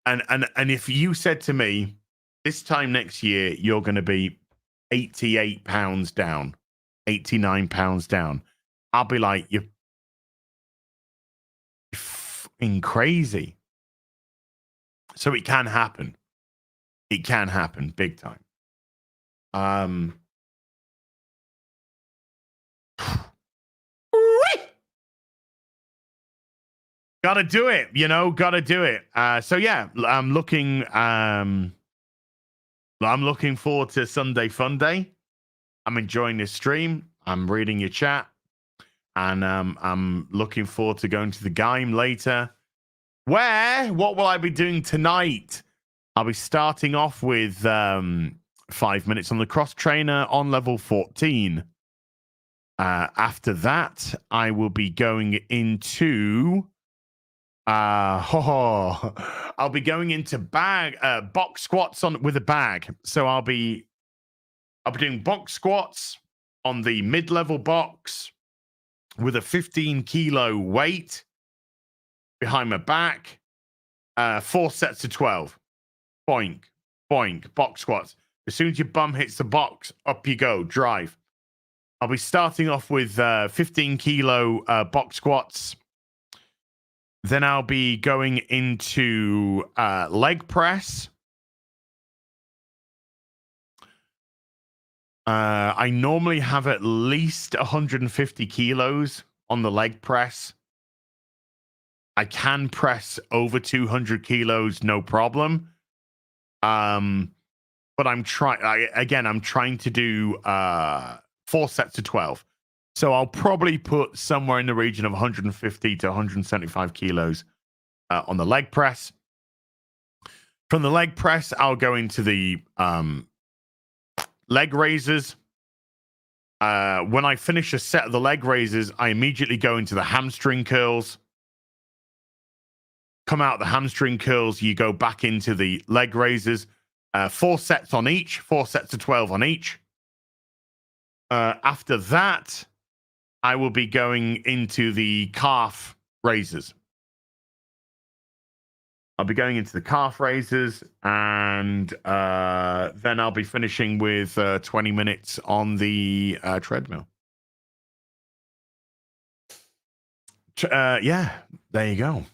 And if you said to me, this time next year, you're going to be 88 pounds down, 89 pounds down, I'll be like, you're f***ing crazy. So it can happen. It can happen big time. Gotta do it, gotta do it. So yeah, I'm looking forward to Sunday Fun Day. I'm enjoying this stream. I'm reading your chat. And I'm looking forward to going to the game later. What will I be doing tonight? I'll be starting off with 5 minutes on the cross trainer on level 14. After that, I will be going into I'll be going into box squats with a bag. So I'll be doing box squats on the mid-level box with a 15 kilo weight behind my back. 4 sets of 12. Boink, boink, box squats. As soon as your bum hits the box, up you go, drive. I'll be starting off with 15 kilo box squats. Then I'll be going into leg press. I normally have at least 150 kilos on the leg press. I can press over 200 kilos, no problem. But I'm trying to do 4 sets of 12. So I'll probably put somewhere in the region of 150 to 175 kilos on the leg press. From the leg press, I'll go into the leg raises. When I finish a set of the leg raises, I immediately go into the hamstring curls. Come out the hamstring curls, you go back into the leg raises. 4 sets on each, 4 sets of 12 on each. After that, I will be going into the calf raises. I'll be going into the calf raises, and then I'll be finishing with 20 minutes on the treadmill. Yeah, there you go.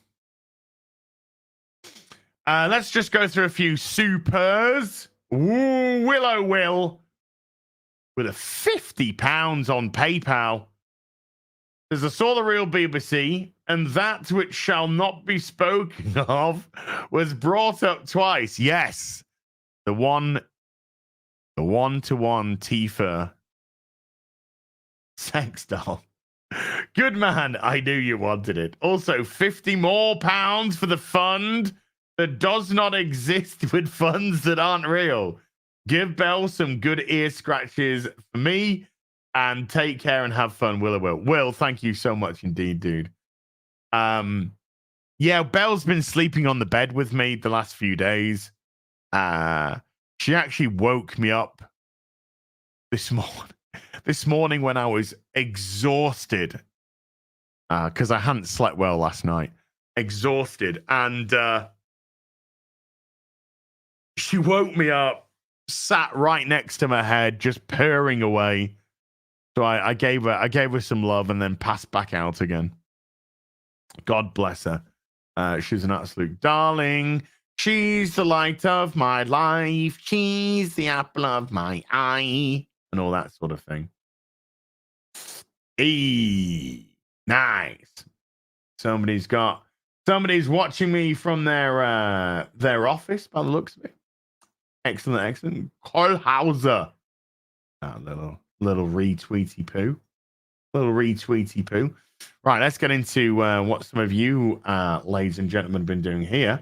Let's just go through a few supers. Ooh, Willow Will with a £50 on PayPal. There's a saw the real BBC, and that which shall not be spoken of was brought up twice. Yes, the one-to-one Tifa sex doll. Good man, I knew you wanted it. Also, 50 more pounds for the fund that does not exist with funds that aren't real. Give Belle some good ear scratches for me, and take care and have fun, Will. Will, thank you so much indeed, dude. Yeah, Belle's been sleeping on the bed with me the last few days. She actually woke me up this morning when I was exhausted, because I hadn't slept well last night. Exhausted, and she woke me up, sat right next to my head, just purring away. So I gave her some love and then passed back out again. God bless her. She's an absolute darling. She's the light of my life. She's the apple of my eye, and all that sort of thing. Nice. Somebody's watching me from their office by the looks of it. Excellent. Cole Hauser. Little retweety poo. Right, let's get into what some of you, ladies and gentlemen, have been doing here.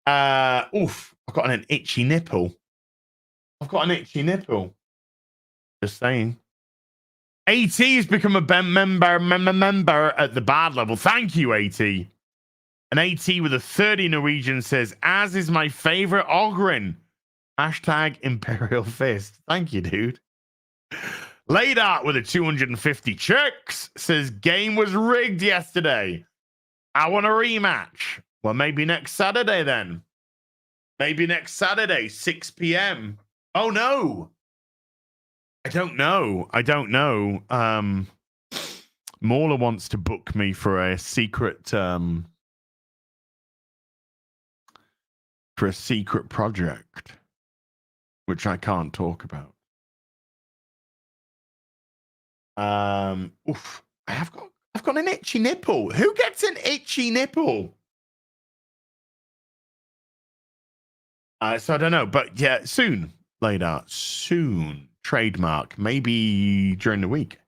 I've got an itchy nipple. Just saying. AT has become a member at the bad level. Thank you, AT. An AT with a 30 Norwegian says, as is my favorite Ogren. Hashtag Imperial Fist. Thank you, dude. Laid out with a 250 checks says game was rigged yesterday. I want a rematch. Well, maybe next Saturday then. Maybe next Saturday, 6 p.m. Oh no. I don't know. Mauler wants to book me for a secret project, which I can't talk about. I've got an itchy nipple. Who gets an itchy nipple? So I don't know, but yeah, soon. Laid out soon. Trademark, maybe during the week.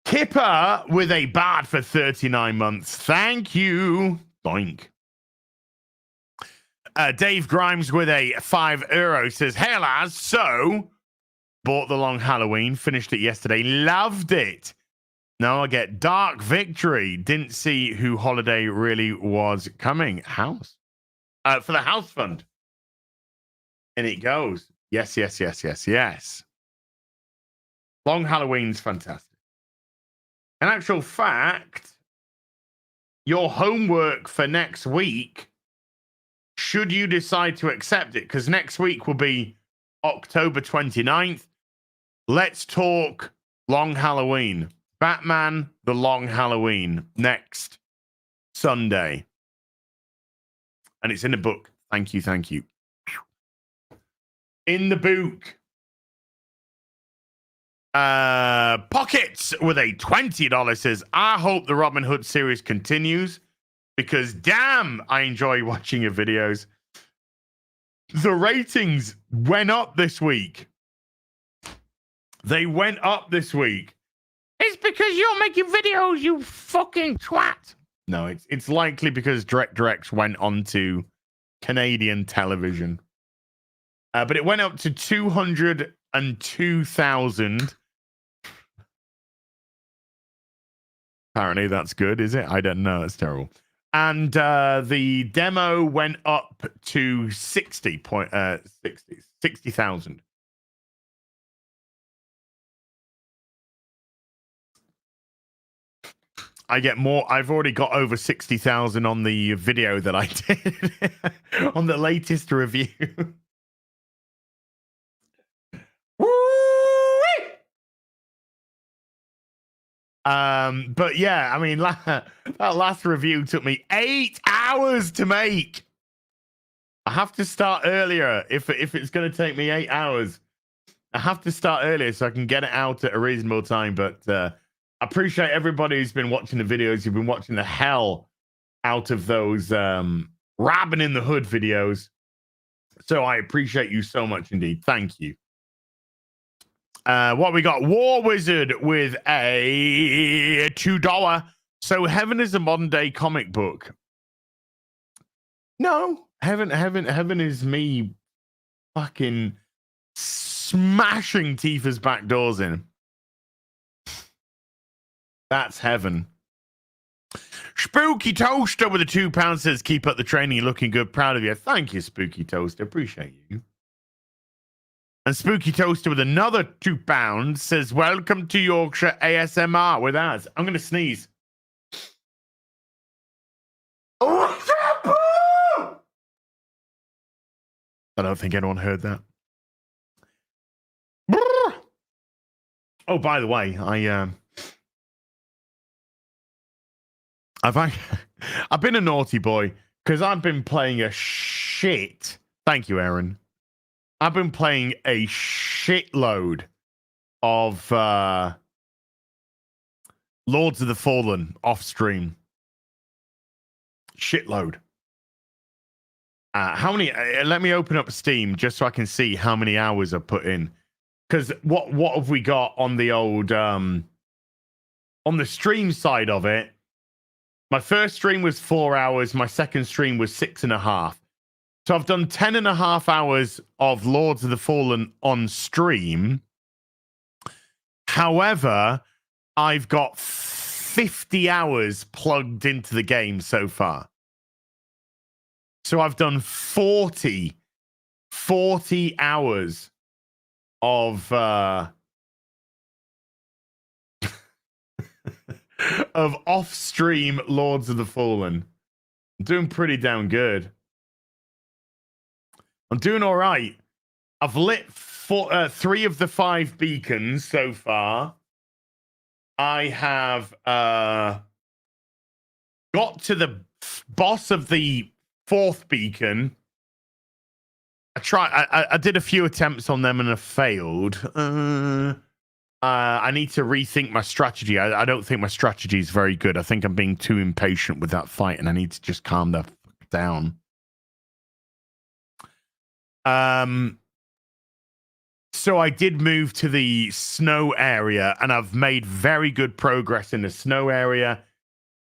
Kipper with a bad for 39 months. Thank you. Boink. Dave Grimes with a €5 says, hey lads, so bought the Long Halloween, finished it yesterday, loved it. Now I get Dark Victory. Didn't see who holiday really was coming. House. For the house fund. And it goes. Yes. Long Halloween's fantastic. In actual fact, your homework for next week, should you decide to accept it, because next week will be October 29th. Let's talk Long Halloween. Batman, the Long Halloween, next Sunday. And it's in the book. Thank you. In the book. Pockets with a $20 says, I hope the Robin Hood series continues because damn, I enjoy watching your videos. The ratings went up this week. They went up this week. It's because you're making videos, you fucking twat. No, it's likely because Directs went on to Canadian television. But it went up to 202,000. Apparently that's good, is it? I don't know. It's terrible. And the demo went up to 60,000. I get more. I've already got over 60,000 on the video that I did on the latest review. But yeah, I mean, that last review took me 8 hours to make. I have to start earlier if it's going to take me 8 hours. I have to start earlier so I can get it out at a reasonable time. But I appreciate everybody who's been watching the videos. You've been watching the hell out of those Robin in the Hood videos. So I appreciate you so much indeed. Thank you. What we got? War Wizard with a $2. So Heaven is a modern day comic book. No, Heaven is me fucking smashing Tifa's back doors in. That's Heaven. Spooky Toaster with a £2 says, keep up the training. You're looking good. Proud of you. Thank you, Spooky Toaster. Appreciate you. And Spooky Toaster with another £2 says, welcome to Yorkshire ASMR with us. I'm going to sneeze. I don't think anyone heard that. Oh, by the way, I've been a naughty boy because I've been playing a shit. Thank you, Aaron. I've been playing a shitload of Lords of the Fallen off stream. Shitload. How many? Let me open up Steam just so I can see how many hours I've put in. Because what have we got on the old on the stream side of it? My first stream was 4 hours. My second stream was 6.5. So I've done 10.5 hours of Lords of the Fallen on stream. However, I've got 50 hours plugged into the game so far. So I've done 40 hours of of off-stream Lords of the Fallen. I'm doing pretty damn good. I'm doing all right. I've lit 3 of the 5 beacons so far. I have got to the boss of the 4th beacon. I did a few attempts on them and I failed. I need to rethink my strategy. I don't think my strategy is very good. I think I'm being too impatient with that fight and I need to just calm the fuck down. So I did move to the snow area and I've made very good progress in the snow area.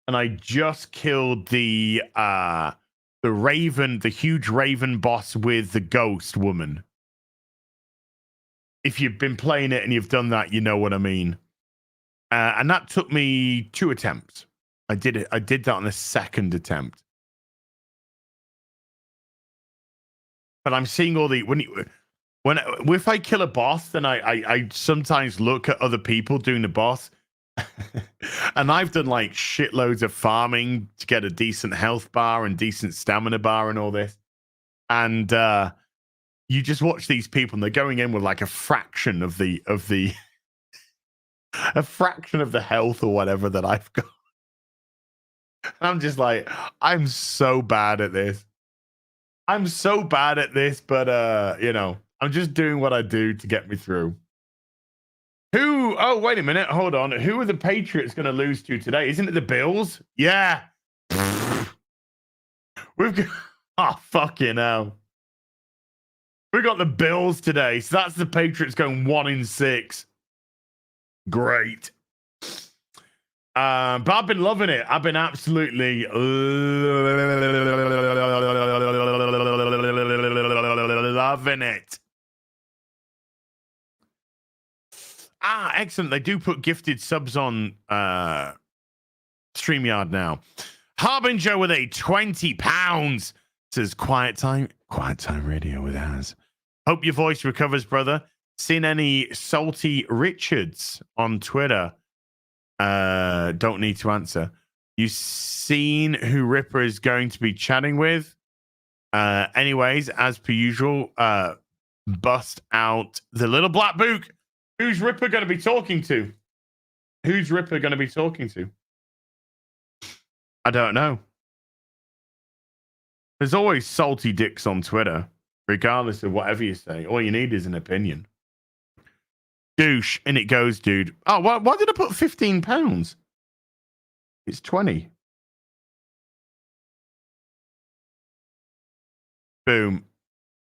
And I just killed the raven, the huge raven boss with the ghost woman. If you've been playing it and you've done that, you know what I mean. And that took me 2 attempts. I did that on the 2nd attempt. But I'm seeing all the if I kill a boss, then I sometimes look at other people doing the boss, and I've done like shitloads of farming to get a decent health bar and decent stamina bar and all this, and you just watch these people and they're going in with like a fraction of the a fraction of the health or whatever that I've got. And I'm just like, I'm so bad at this. I'm so bad at this, but you know, I'm just doing what I do to get me through. Oh, wait a minute, hold on. Who are the Patriots going to lose to today? Isn't it the Bills? Yeah. We've got, oh, fucking hell. We got the Bills today, so that's the Patriots going 1-6. Great. But I've been loving it. I've been absolutely loving it. Excellent. They do put gifted subs on StreamYard now. Harbinger with a £20 says quiet time radio with ours. Hope your voice recovers, brother. Seen any Salty Richards on Twitter? Don't need to answer. You seen who Ripper is going to be chatting with? Anyways, as per usual, bust out the little black book. Who's Ripper going to be talking to? Who's Ripper going to be talking to? I don't know. There's always salty dicks on Twitter, regardless of whatever you say. All you need is an opinion. Douche, and it goes, dude. Oh, why did I put £15? It's 20. Boom.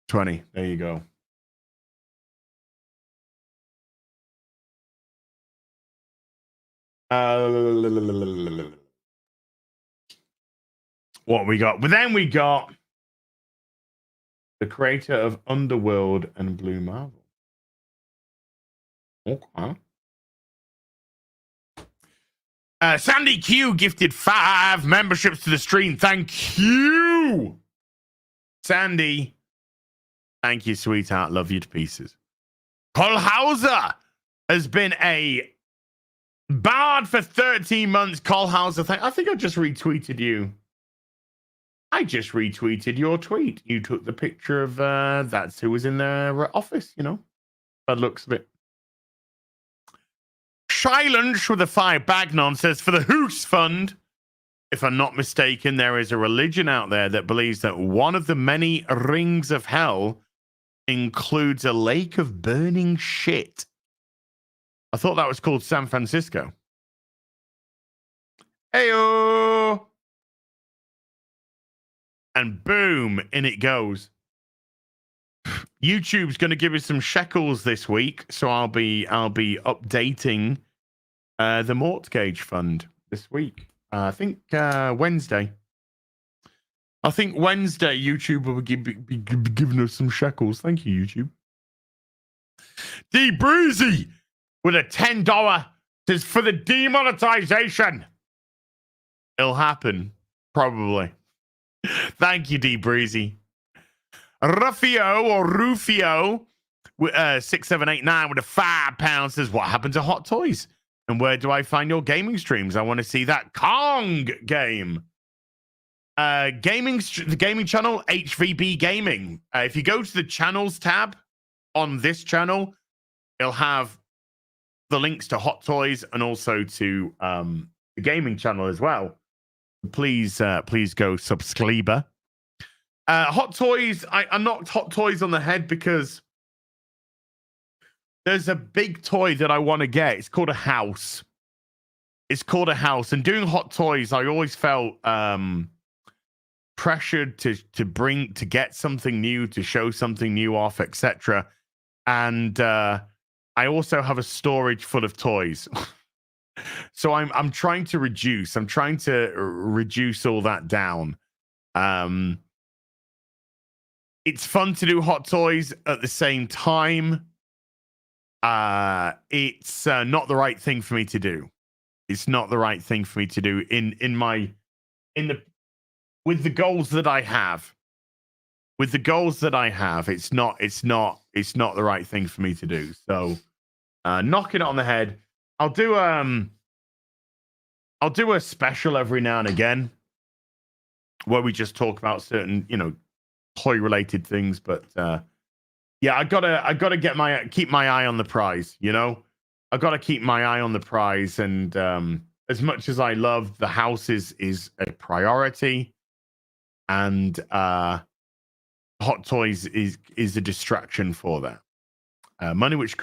20. There you go. What we got? But then we got the creator of Underworld and Blue Marvel. Okay. Sandy Q gifted 5 memberships to the stream. Thank you, Sandy. Thank you, sweetheart. Love you to pieces. Cole Hauser has been a bard for 13 months. Cole Hauser, I think I just retweeted you. I just retweeted your tweet. You took the picture of that's who was in their office, you know. That looks a bit. Shylunch with a 5 Bagnon says, for the Hoos Fund, if I'm not mistaken, there is a religion out there that believes that one of the many rings of hell includes a lake of burning shit. I thought that was called San Francisco. Heyo! And boom, in it goes. YouTube's going to give us some shekels this week, so I'll be updating the Mortgage Fund this week. I think Wednesday. I think Wednesday YouTube will be giving us some shekels. Thank you, YouTube. D Breezy with a $10 says for the demonetization. It'll happen, probably. Thank you, D Breezy. Rufio or Rufio 6789 with a £5 says, what happened to Hot Toys? And where do I find your gaming streams? I want to see that Kong game. The gaming channel, HVB Gaming. If you go to the channels tab on this channel, it'll have the links to Hot Toys and also to the gaming channel as well. Please go subscribe. Hot Toys, I knocked Hot Toys on the head because there's a big toy that I want to get. It's called a house. And doing Hot Toys, I always felt pressured to get something new, to show something new off, etc. And I also have a storage full of toys. So I'm trying to reduce. I'm trying to reduce all that down. It's fun to do Hot Toys at the same time. It's not the right thing for me to do. It's not the right thing for me to do with the goals that I have. With the goals that I have, it's not the right thing for me to do. So knocking it on the head. I'll do a special every now and again where we just talk about certain, toy related things, but yeah, I gotta keep my eye on the prize, I gotta keep my eye on the prize. And as much as I love the house is a priority, and Hot Toys is a distraction for that. Money which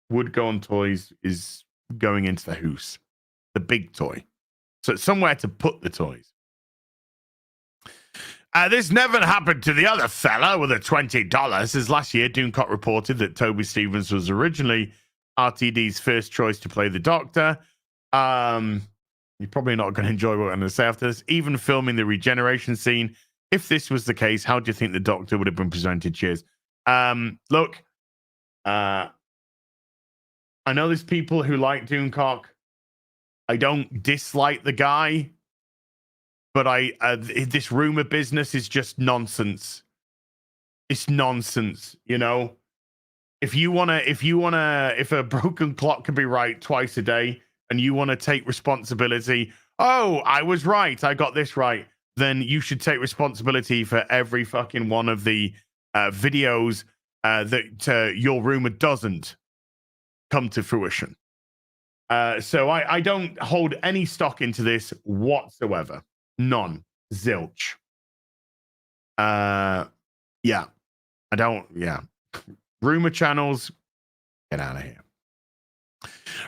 would go on toys is going into the house, the big toy. So it's somewhere to put the toys. This never happened to the other fella with a $20. As last year, Doomcock reported that Toby Stevens was originally RTD's first choice to play the Doctor. You're probably not going to enjoy what I'm going to say after this. Even filming the regeneration scene, if this was the case, how do you think the Doctor would have been presented? Cheers. Look, I know there's people who like Doomcock. I don't dislike the guy. But this rumor business is just nonsense. It's nonsense, If a broken clock can be right twice a day, and you want to take responsibility, oh, I was right. I got this right. Then you should take responsibility for every fucking one of the videos that your rumor doesn't come to fruition. So I don't hold any stock into this whatsoever. None. Zilch. Yeah. I don't. Yeah. Rumor channels, get out of here.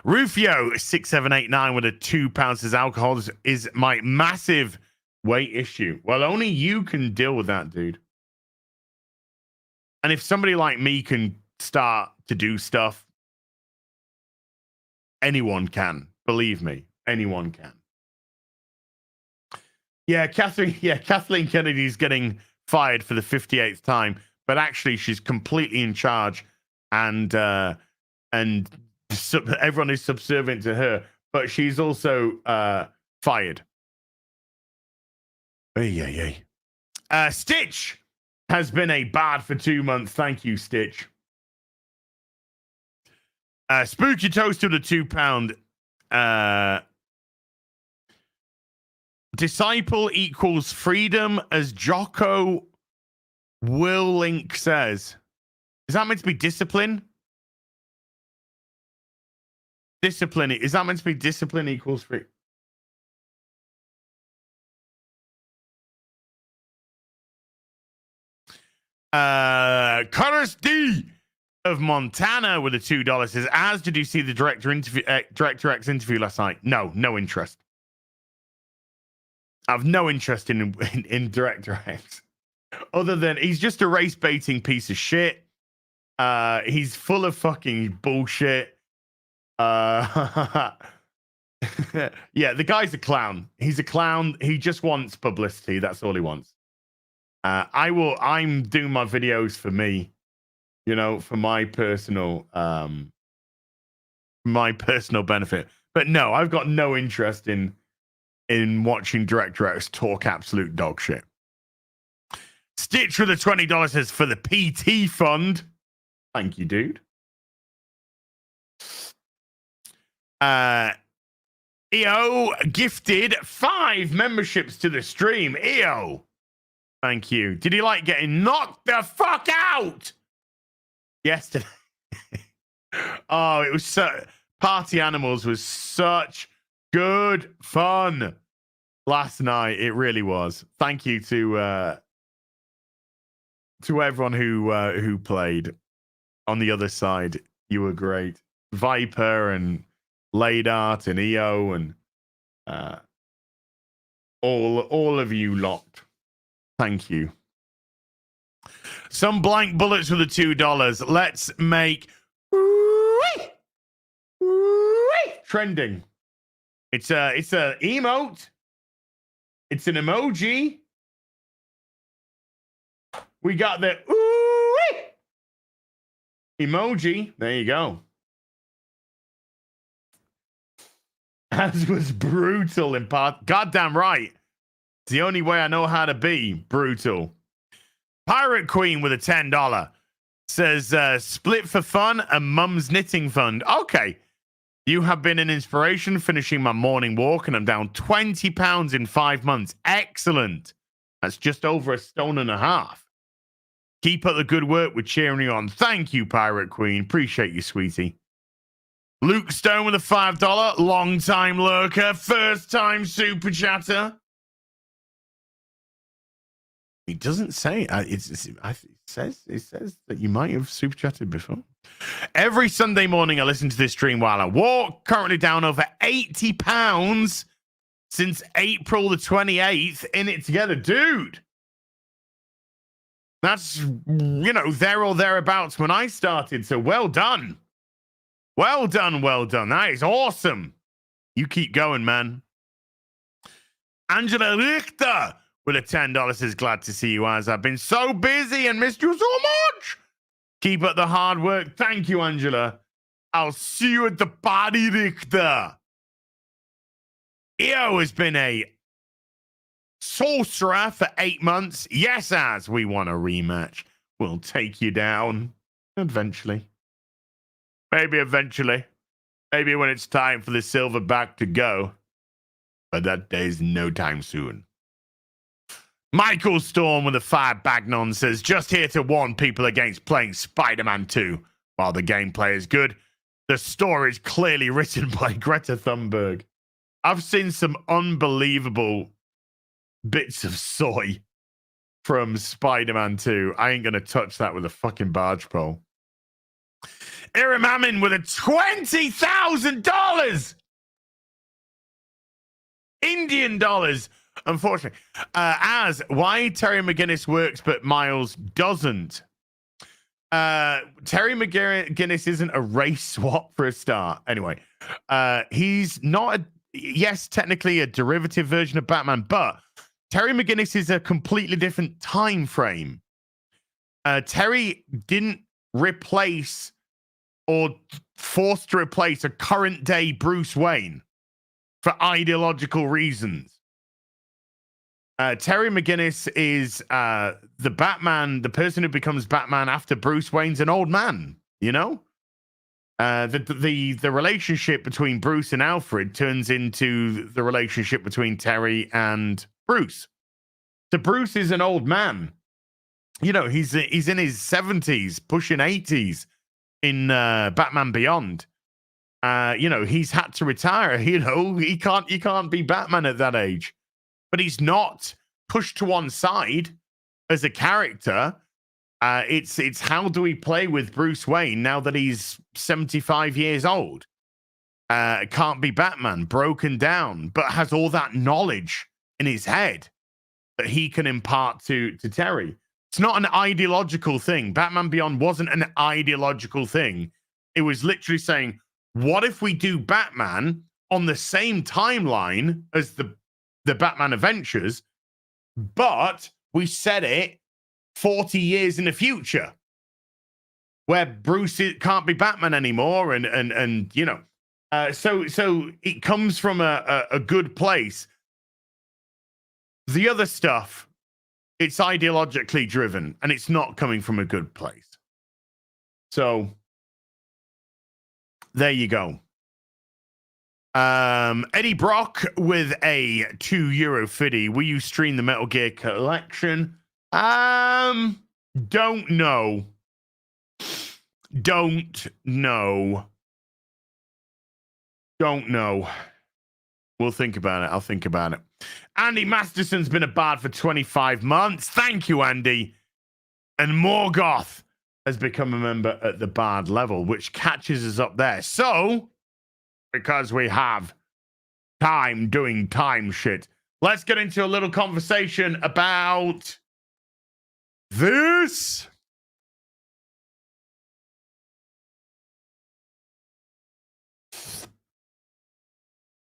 Rufio 6789 with a £2 says alcohol is my massive weight issue. Well, only you can deal with that, dude. And if somebody like me can start to do stuff, anyone can. Believe me, anyone can. Yeah, Kathleen Kennedy's getting fired for the 58th time, but actually she's completely in charge, and everyone is subservient to her. But she's also fired. Stitch has been a bad for 2 months. Thank you, Stitch. Spooky Toast with a £2. Disciple equals freedom, as Jocko Willink says. Is that meant to be discipline? Discipline. Is that meant to be discipline equals free? Curtis D of Montana with a $2 says, as did you see the Director X interview last night? No interest. I've no interest in Director X, other than he's just a race baiting piece of shit. He's full of fucking bullshit. Yeah, the guy's a clown. He's a clown. He just wants publicity. That's all he wants. I'm doing my videos for me, for my personal benefit. But no, I've got no interest in watching Director X talk absolute dog shit. Stitch with the $20 says, for the PT fund. Thank you, dude. EO gifted 5 memberships to the stream. EO. Thank you. Did you like getting knocked the fuck out yesterday? Oh, it was so... Party Animals was such good fun last night. It really was. Thank you to everyone who played on the other side. You were great. Viper and Laydart and EO and all of you lot. Thank you. Some blank bullets with the $2. Let's make trending. It's a emote. It's an emoji. We got the emoji. There you go. As was brutal in part. Goddamn right. It's the only way I know how to be brutal. Pirate Queen with a $10 says, split for fun and mum's knitting fund. Okay. You have been an inspiration, finishing my morning walk, and I'm down 20 pounds in 5 months. Excellent. That's just over 1.5 stones. Keep up the good work with cheering you on. Thank you, Pirate Queen. Appreciate you, sweetie. Luke Stone with a $5. Long time lurker. First time super chatter. It doesn't say. It says that you might have super chatted before. Every Sunday morning, I listen to this stream while I walk. Currently down over 80 pounds since April the 28th. In it together, dude. That's, there or thereabouts when I started. So well done. Well done. Well done. That is awesome. You keep going, man. Angela Richter with a $10 says, glad to see you, as I've been so busy and missed you so much. Keep up the hard work. Thank you, Angela. I'll see you at the party, Richter. EO has been a sorcerer for 8 months. Yes, as we want a rematch. We'll take you down eventually. Maybe eventually. Maybe when it's time for the silverback to go. but that day is no time soon. Michael Storm with a 5 Bagnon says, just here to warn people against playing Spider-Man 2. While the gameplay is good, the story is clearly written by Greta Thunberg. I've seen some unbelievable bits of soy from Spider-Man 2. I ain't going to touch that with a fucking barge pole. Iram Amin with a $20,000 Indian dollars. Unfortunately, as why Terry McGinnis works but Miles doesn't. Terry McGinnis isn't a race swap for a start. Anyway, he's not yes, technically a derivative version of Batman, but Terry McGinnis is a completely different time frame. Terry didn't replace or forced to replace a current day Bruce Wayne for ideological reasons. Terry McGinnis is the Batman, the person who becomes Batman after Bruce Wayne's an old man, you know? The relationship between Bruce and Alfred turns into the relationship between Terry and Bruce. So Bruce is an old man. You know, he's in his 70s, pushing 80s in Batman Beyond. You know, he's had to retire. You know, he can't be Batman at that age. But he's not pushed to one side as a character. It's how do we play with Bruce Wayne now that he's 75 years old? Can't be Batman, broken down, but has all that knowledge in his head that he can impart to Terry. It's not an ideological thing. Batman Beyond wasn't an ideological thing. It was literally saying, what if we do Batman on the same timeline as the Batman Adventures, but we set it 40 years in the future where Bruce can't be Batman anymore. And you know, so it comes from a good place. The other stuff, it's ideologically driven and it's not coming from a good place. So there you go. Eddie Brock with a €2 Will you stream the Metal Gear collection? Don't know. Don't know. We'll think about it. I'll think about it. Andy Masterson's been a bard for 25 months. Thank you, Andy. And Morgoth has become a member at the bard level, which catches us up there. So, because we have time doing time shit, let's get into a little conversation about this.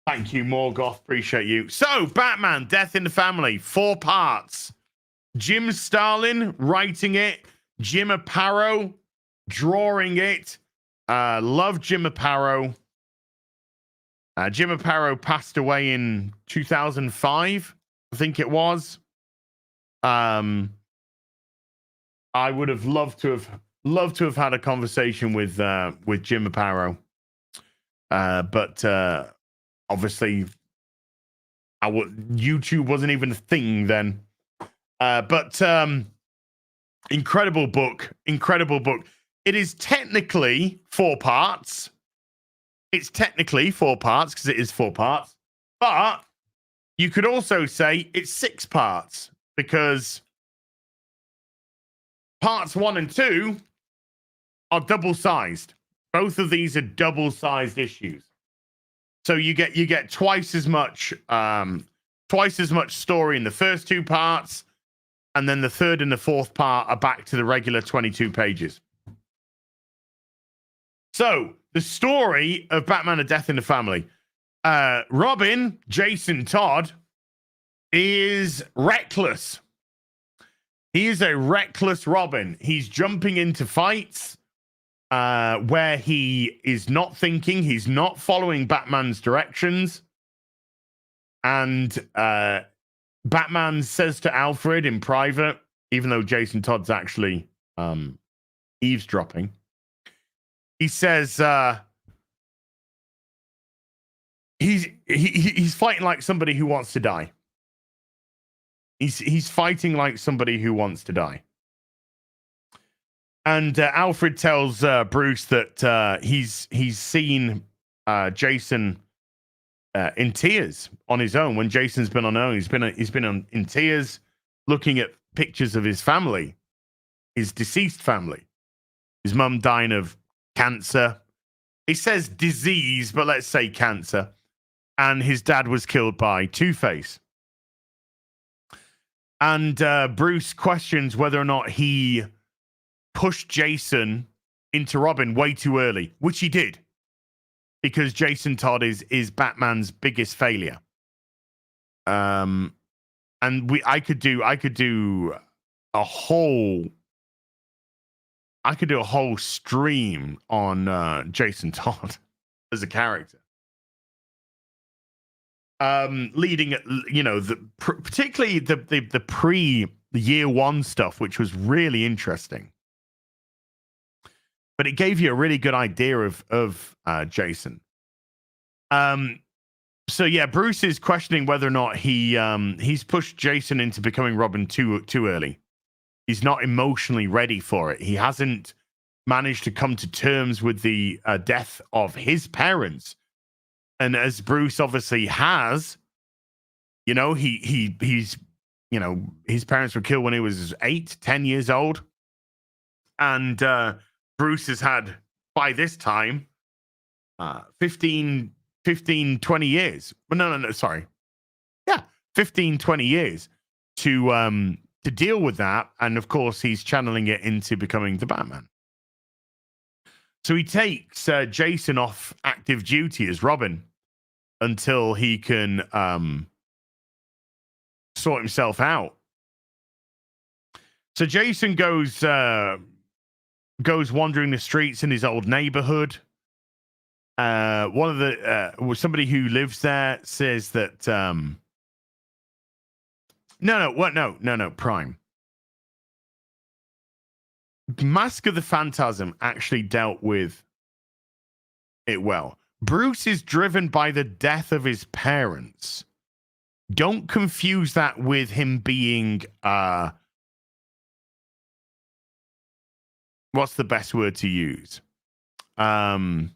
Thank you, Morgoth. Appreciate you. So, Batman, Death in the Family, 4 parts. Jim Starlin writing it. Jim Aparo drawing it. Love Jim Aparo. Jim Aparo passed away in 2005, I think it was. I would have loved to have had a conversation with Jim Aparo, but obviously, YouTube wasn't even a thing then. But incredible book. It is technically 4 parts. It's technically 4 parts because it is 4 parts. But you could also say it's 6 parts because parts 1 and 2 are double-sized. Both of these are double-sized issues. So you get twice as much story in the first 2 parts, and then the third and the fourth part are back to the regular 22 pages. So the story of Batman: A Death in the Family. Robin, Jason Todd, is reckless. He is a reckless Robin. He's jumping into fights where he is not thinking. He's not following Batman's directions. And Batman says to Alfred in private, even though Jason Todd's actually eavesdropping, he says, he's he's fighting like somebody who wants to die. He's fighting like somebody who wants to die. And Alfred tells Bruce that he's seen Jason in tears on his own. When Jason's been on his own, he's been in tears, looking at pictures of his family, his deceased family. His mum dying of cancer. He says disease, but let's say cancer. And his dad was killed by Two-Face. And Bruce questions whether or not he pushed Jason into Robin way too early, which he did, because Jason Todd is Batman's biggest failure. And I could do a whole stream on Jason Todd as a character. Leading, particularly the pre-year one stuff, which was really interesting. But it gave you a really good idea of Jason. So yeah, Bruce is questioning whether or not he's pushed Jason into becoming Robin too early. He's not emotionally ready for it. He hasn't managed to come to terms with the death of his parents. And as Bruce obviously has, he's his parents were killed when he was 10 years old. And Bruce has had, by this time, 15, 20 years. Well, no, sorry. Yeah, 15, 20 years to deal with that. And of course, he's channeling it into becoming the Batman. So he takes Jason off active duty as Robin until he can sort himself out. So Jason goes wandering the streets in his old neighborhood. One of the somebody who lives there says that no, Prime. Mask of the Phantasm actually dealt with it well. Bruce is driven by the death of his parents. Don't confuse that with him being what's the best word to use? What's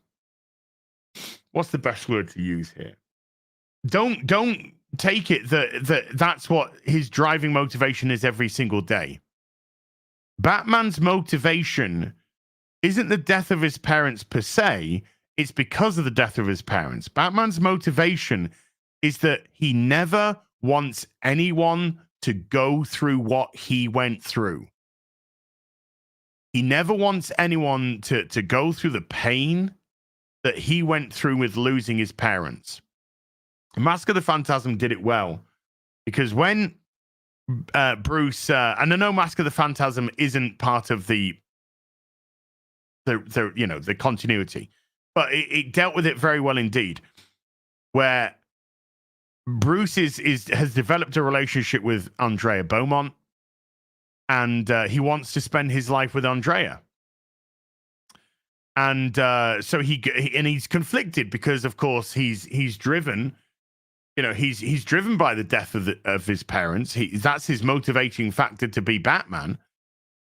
the best word to use here? Don't take it that's what his driving motivation is every single day. Batman's motivation isn't the death of his parents per se. It's because of the death of his parents. Batman's motivation is that he never wants anyone to go through what he went through. He never wants anyone to go through the pain that he went through with losing his parents. Mask of the Phantasm did it well, because when Bruce, and I know Mask of the Phantasm isn't part of the continuity, but it dealt with it very well indeed, where Bruce has developed a relationship with Andrea Beaumont, and he wants to spend his life with Andrea. And so he's conflicted because, of course, he's driven. He's driven by the death of his parents. That's his motivating factor to be Batman.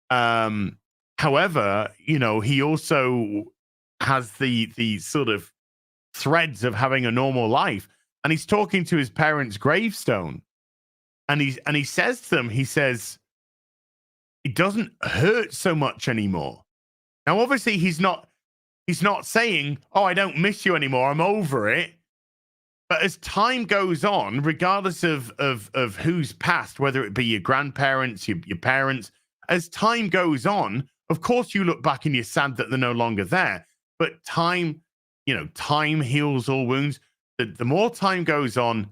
However, he also has the sort of threads of having a normal life, and he's talking to his parents' gravestone, and he says to them, he says, it doesn't hurt so much anymore. Now, obviously, he's not saying, oh, I don't miss you anymore, I'm over it. But as time goes on, regardless of who's passed, whether it be your grandparents, your parents, as time goes on, of course you look back and you're sad that they're no longer there. But time heals all wounds. The more time goes on,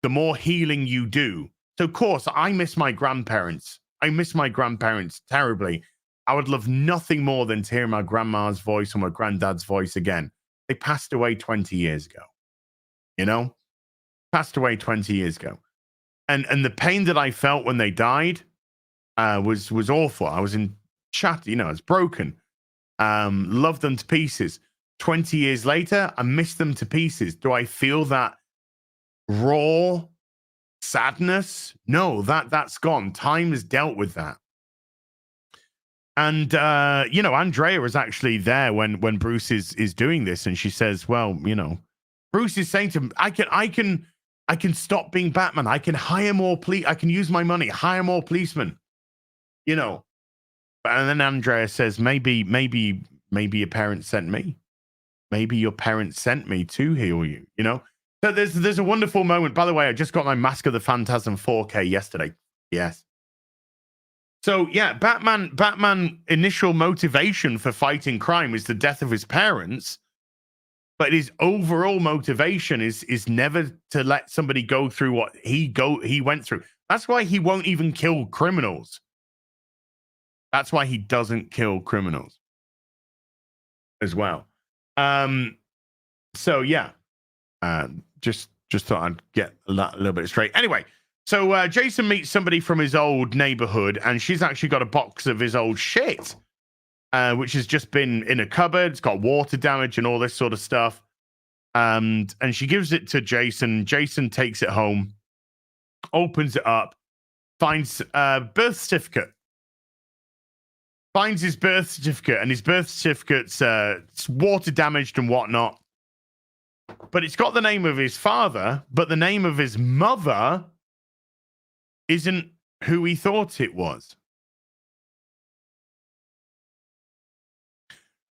the more healing you do. So, of course, I miss my grandparents. I miss my grandparents terribly. I would love nothing more than to hear my grandma's voice or my granddad's voice again. They passed away 20 years ago. Passed away 20 years ago. And the pain that I felt when they died was awful. I was in shattered, I was broken. Loved them to pieces. 20 years later, I miss them to pieces. Do I feel that raw sadness. No, that's gone. Time has dealt with that. And Andrea is actually there when Bruce is doing this, and she says, well, Bruce is saying to him, I can stop being Batman. I can hire more I can use my money, hire more policemen. And then Andrea says, maybe your parents sent me. Maybe your parents sent me to heal you, So there's a wonderful moment. By the way, I just got my Mask of the Phantasm 4K yesterday. Yes. So yeah, Batman initial motivation for fighting crime is the death of his parents, but his overall motivation is never to let somebody go through what he went through. That's why he won't even kill criminals. That's why he doesn't kill criminals as well. So yeah, just thought I'd get a little bit straight. Anyway. So Jason meets somebody from his old neighborhood, and she's actually got a box of his old shit, which has just been in a cupboard. It's got water damage and all this sort of stuff. And she gives it to Jason. Jason takes it home, opens it up, finds a birth certificate. Finds his birth certificate, and his birth certificate's it's water damaged and whatnot. But it's got the name of his father, but the name of his mother isn't who he thought it was.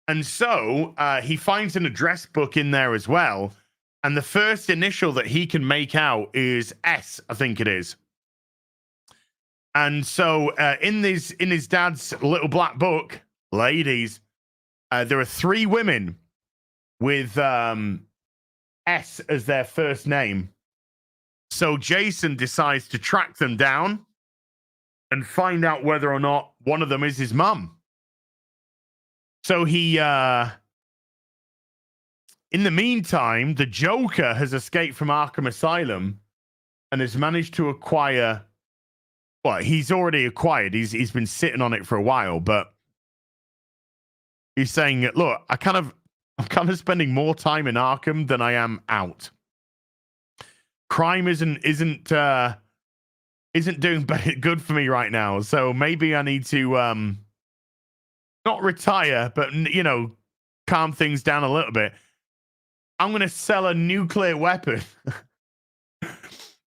And so he finds an address book in there as well. And the first initial that he can make out is S, I think it is. And so in his dad's little black book, ladies, there are 3 women with S as their first name. So Jason decides to track them down and find out whether or not one of them is his mum. So he, in the meantime, the Joker has escaped from Arkham Asylum and has managed to acquire, well, he's already acquired. He's been sitting on it for a while, but he's saying, look, I'm kind of spending more time in Arkham than I am out. Crime isn't doing good for me right now, so maybe I need to not retire, but calm things down a little bit. I'm going to sell a nuclear weapon.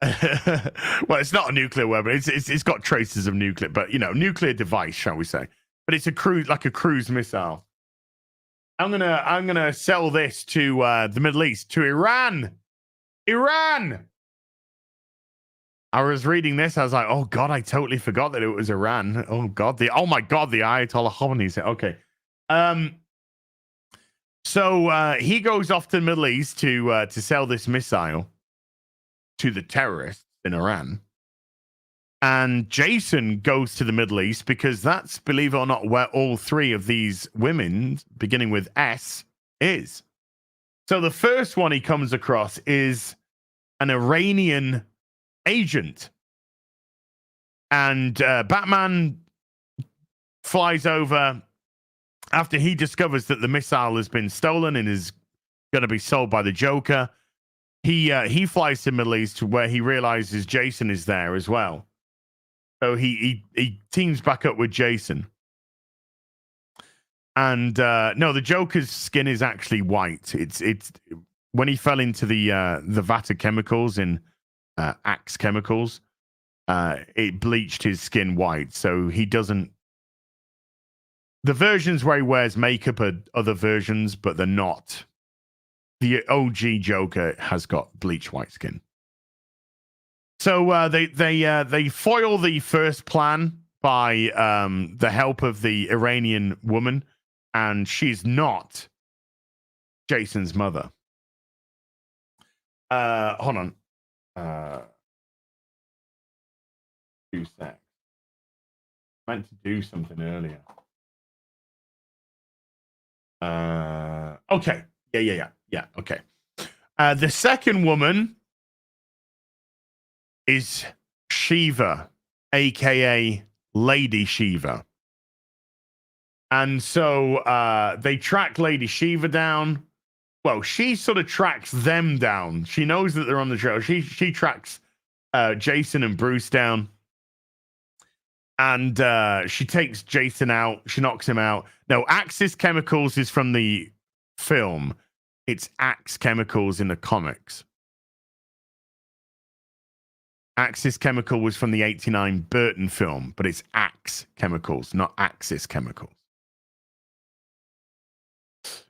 Well, it's not a nuclear weapon. It's got traces of nuclear, but nuclear device, shall we say? But it's a cruise missile. I'm gonna sell this to the Middle East, to Iran. Iran. I was reading this. I was like, oh God, I totally forgot that it was Iran. Oh my God, the Ayatollah Khomeini said, okay. So he goes off to the Middle East to sell this missile to the terrorists in Iran. And Jason goes to the Middle East because that's, believe it or not, where all 3 of these women, beginning with S, is. So the first one he comes across is an Iranian agent. And Batman flies over after he discovers that the missile has been stolen and is going to be sold by the Joker. He flies to the Middle East where he realizes Jason is there as well. So he teams back up with Jason. And no, the Joker's skin is actually white. It's when he fell into the vat of chemicals in Axe Chemicals, it bleached his skin white. So he doesn't. The versions where he wears makeup are other versions, but they're not. The OG Joker has got bleach white skin. So they foil the first plan by the help of the Iranian woman, and she's not Jason's mother. Hold on. 2 seconds. I meant to do something earlier. Okay. Yeah. Okay. The second woman is Shiva, aka Lady Shiva. And so they track Lady Shiva down. well, she sort of tracks them down. She knows that they're on the trail. She tracks Jason and Bruce down. And she takes Jason out. She knocks him out. No, Axis Chemicals is from the film. It's Axe Chemicals in the comics. Axis Chemical was from the 89 Burton film, but it's Axe Chemicals, not Axis Chemicals.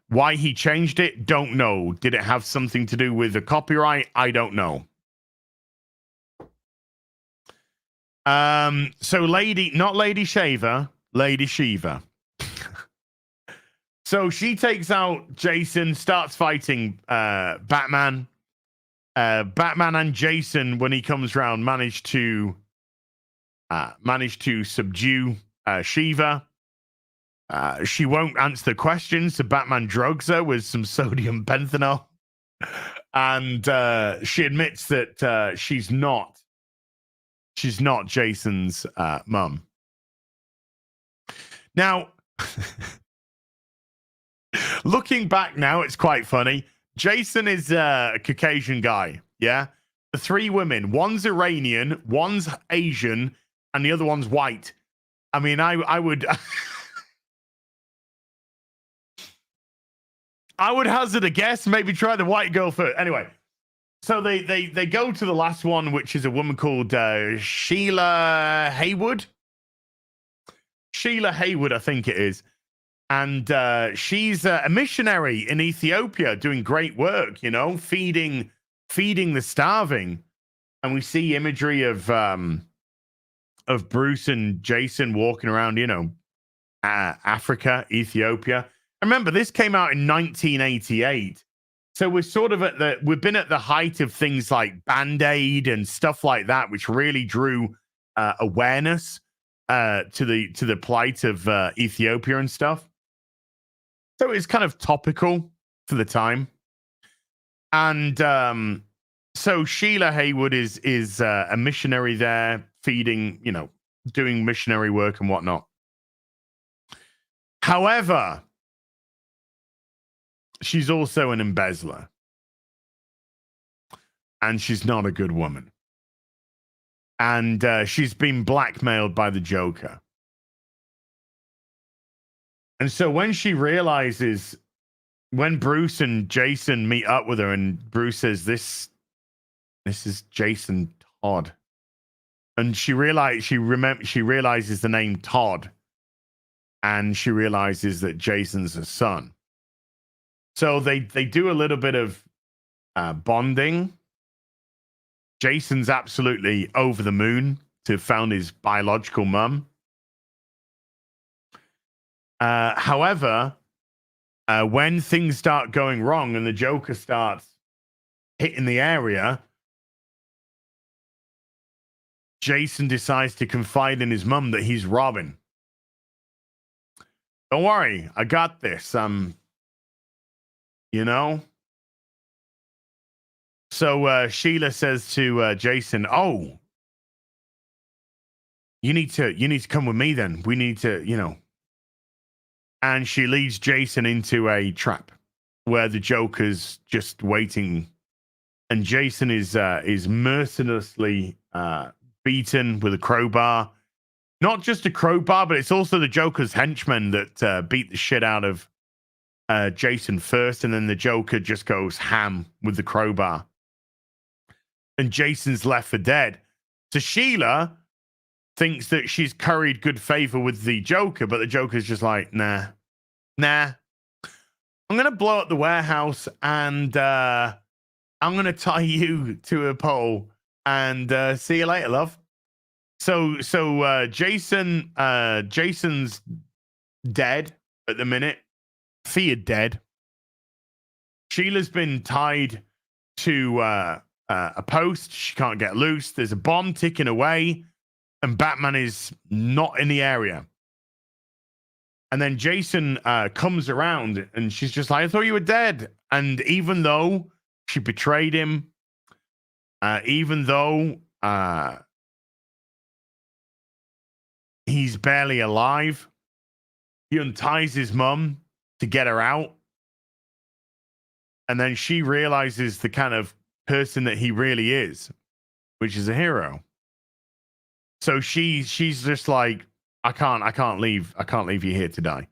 Why he changed it, don't know. Did it have something to do with the copyright? I don't know. So not Lady Shaver, Lady Shiva. So she takes out Jason, starts fighting Batman. Batman and Jason, when he comes around, manage to subdue Shiva. She won't answer the questions, so Batman drugs her with some sodium pentanol, and she admits that she's not Jason's mum. Now, looking back now, it's quite funny. Jason is a Caucasian guy, yeah? The three women, one's Iranian, one's Asian, and the other one's white. I mean, I would... I would hazard a guess, maybe try the white girl first. Anyway, so they go to the last one, which is a woman called Sheila Haywood. Sheila Haywood, I think it is. And she's a missionary in Ethiopia doing great work, you know, feeding the starving. And we see imagery of Bruce and Jason walking around, you know, Africa, Ethiopia. Remember, this came out in 1988. So we're sort of we've been at the height of things like Band-Aid and stuff like that, which really drew awareness to the plight of Ethiopia and stuff. So it's kind of topical for the time. And so Sheila Haywood is a missionary there, feeding, you know, doing missionary work and whatnot. However, she's also an embezzler. And she's not a good woman. And she's been blackmailed by the Joker. And so when she realizes, when Bruce and Jason meet up with her, and Bruce says, this is Jason Todd. And she realizes the name Todd. And she realizes that Jason's her son. So they do a little bit of bonding. Jason's absolutely over the moon to found his biological mum. However, when things start going wrong and the Joker starts hitting the area, Jason decides to confide in his mum that he's Robin. Don't worry, I got this. You know? So Sheila says to Jason, "Oh, you need to come with me then. We need to, you know." And she leads Jason into a trap where the Joker's just waiting, and Jason is mercilessly beaten with a crowbar. Not just a crowbar, but it's also the Joker's henchmen that beat the shit out of Jason first, and then the Joker just goes ham with the crowbar. And Jason's left for dead. So Sheila thinks that she's curried good favor with the Joker, but the Joker's just like, nah. I'm going to blow up the warehouse, and I'm going to tie you to a pole, and see you later, love. So Jason's dead at the minute. Feared dead. Sheila's been tied to a post. She can't get loose. There's a bomb ticking away, and Batman is not in the area. And then Jason comes around, and she's just like, "I thought you were dead." And even though she betrayed him, even though he's barely alive, he unties his mum to get her out. And then she realizes the kind of person that he really is, which is a hero. So she's just like, I can't leave you here to die.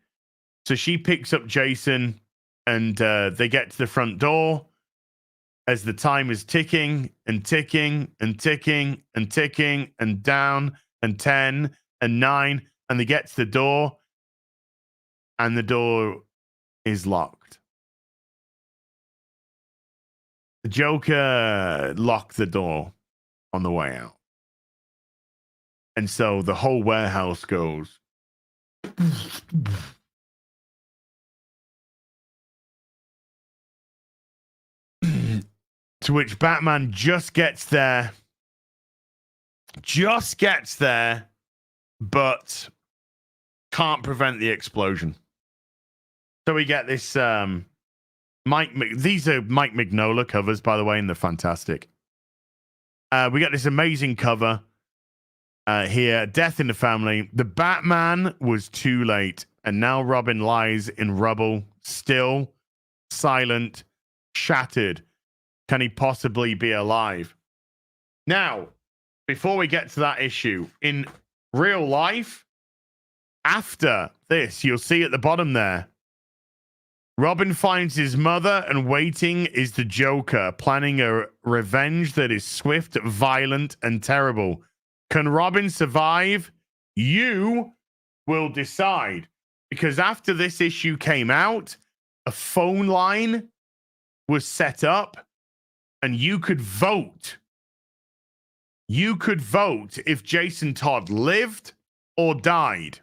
So she picks up Jason, and they get to the front door as the time is ticking and ticking and ticking and ticking and down, and 10 and 9, and they get to the door, and the door is locked. The Joker locked the door on the way out. And so the whole warehouse goes. To which Batman just gets there, but can't prevent the explosion. So we get this these are Mike Mignola covers, by the way, and they're fantastic. We get this amazing cover here, Death in the Family. The Batman was too late, and now Robin lies in rubble, still, silent, shattered. Can he possibly be alive? Now, before we get to that issue, in real life, after this, you'll see at the bottom there, Robin finds his mother, and waiting is the Joker, planning a revenge that is swift, violent, and terrible. Can Robin survive? You will decide. Because after this issue came out, a phone line was set up, and you could vote. You could vote if Jason Todd lived or died.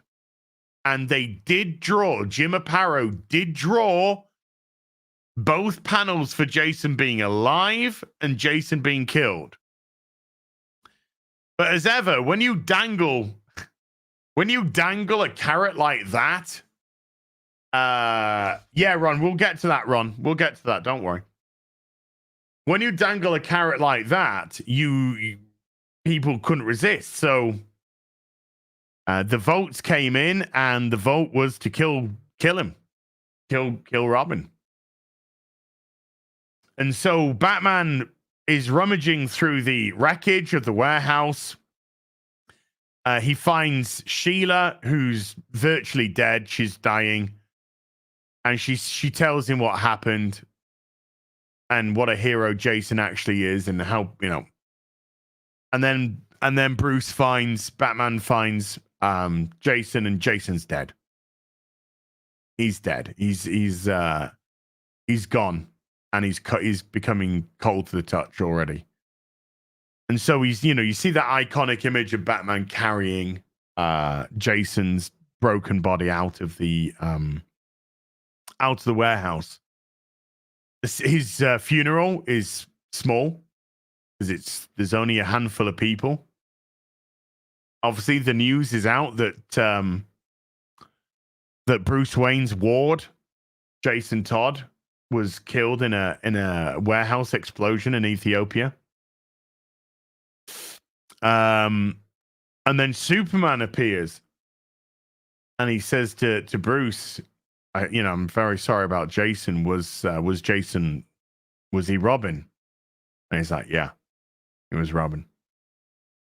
And they did draw, Jim Aparo did draw both panels for Jason being alive and Jason being killed. But as ever, when you dangle a carrot like that, yeah, Ron, we'll get to that, Ron. We'll get to that, don't worry. When you dangle a carrot like that, people couldn't resist. So the votes came in, and the vote was to kill him, kill Robin. And so Batman is rummaging through the wreckage of the warehouse. He finds Sheila, who's virtually dead. She's dying, and she tells him what happened and what a hero Jason actually is, and how, you know. And then Batman finds Jason, and Jason's dead. He's dead. He's gone, and he's becoming cold to the touch already. And so you see that iconic image of Batman carrying Jason's broken body out of the warehouse. His funeral is small because there's only a handful of people. Obviously, the news is out that Bruce Wayne's ward, Jason Todd, was killed in a warehouse explosion in Ethiopia. And then Superman appears, and he says to Bruce, I'm very sorry about Jason. Was he Robin? And he's like, yeah, it was Robin.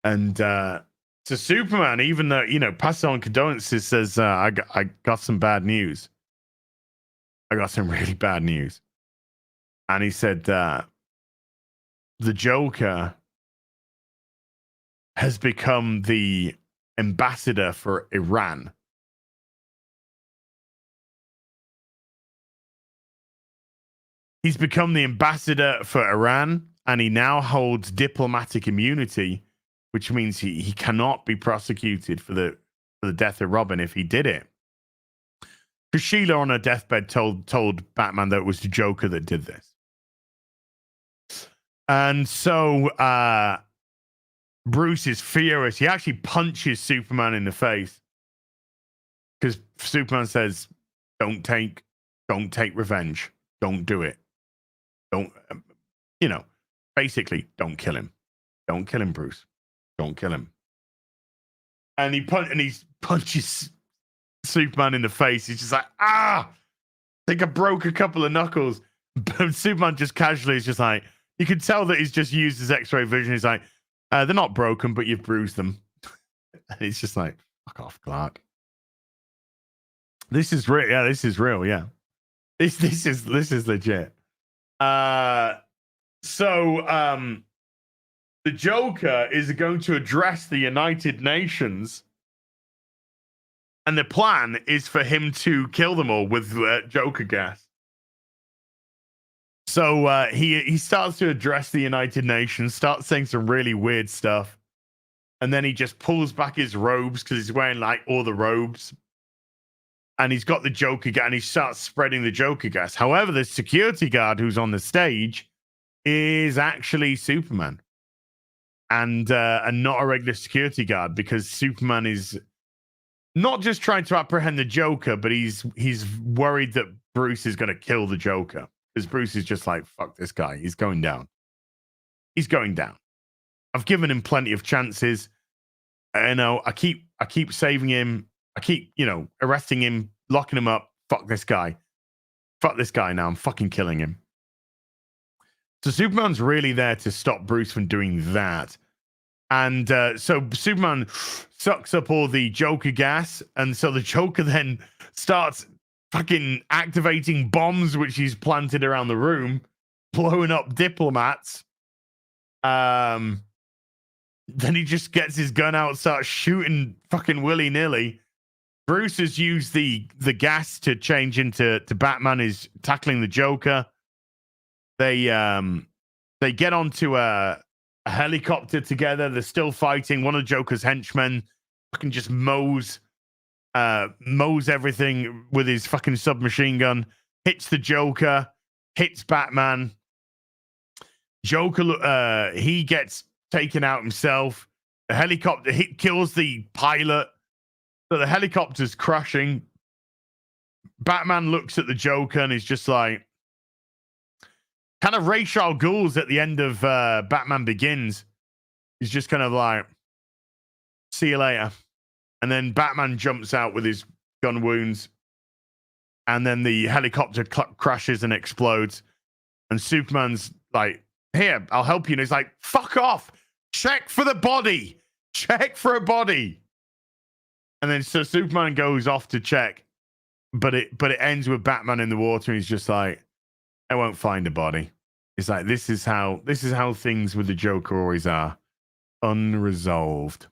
And to Superman, even though, pass on condolences, says, I got some bad news. I got some really bad news. And he said, the Joker has become the ambassador for Iran. He's become the ambassador for Iran, and he now holds diplomatic immunity, which means he cannot be prosecuted for the death of Robin if he did it. Because Sheila on her deathbed told Batman that it was the Joker that did this. And so Bruce is furious. He actually punches Superman in the face. Because Superman says, don't take revenge. Don't do it. Don't, basically, don't kill him. Don't kill him, Bruce. Don't kill him. And he punches Superman in the face. He's just like, I think I broke a couple of knuckles. But Superman just casually is just like, you can tell that he's just used his X-ray vision. He's like, they're not broken, but you've bruised them. And it's just like, fuck off, Clark. This is real. Yeah, this is real. Yeah, this is legit. The Joker is going to address the United Nations, and the plan is for him to kill them all with Joker gas. So he starts to address the United Nations, starts saying some really weird stuff, and then he just pulls back his robes because he's wearing like all the robes, and he's got the Joker gas, and he starts spreading the Joker gas. However, the security guard who's on the stage is actually Superman, and not a regular security guard, because Superman is not just trying to apprehend the Joker, but he's worried that Bruce is going to kill the Joker. Because Bruce is just like, fuck this guy. He's going down. He's going down. I've given him plenty of chances. I keep saving him. I keep, arresting him, locking him up. Fuck this guy. Fuck this guy now. I'm fucking killing him. So Superman's really there to stop Bruce from doing that. And so Superman sucks up all the Joker gas. And so the Joker then starts fucking activating bombs which he's planted around the room, blowing up diplomats. Then he just gets his gun out, starts shooting fucking willy-nilly. Bruce has used the gas to change into Batman is tackling the Joker. They get onto a helicopter together. They're still fighting. One of the Joker's henchmen fucking just mows everything with his fucking submachine gun, hits the Joker, hits Batman. Joker, he gets taken out himself. The helicopter kills the pilot, so the helicopter's crashing. Batman looks at the Joker and he's just like, kind of Ra's al Ghul's at the end of Batman Begins. He's just kind of like, see you later. And then Batman jumps out with his gun wounds. And then the helicopter crashes and explodes. And Superman's like, here, I'll help you. And he's like, fuck off. Check for the body. Check for a body. And then so Superman goes off to check. But it ends with Batman in the water. And he's just like, I won't find a body. It's like, this is how things with the Joker always are. Unresolved.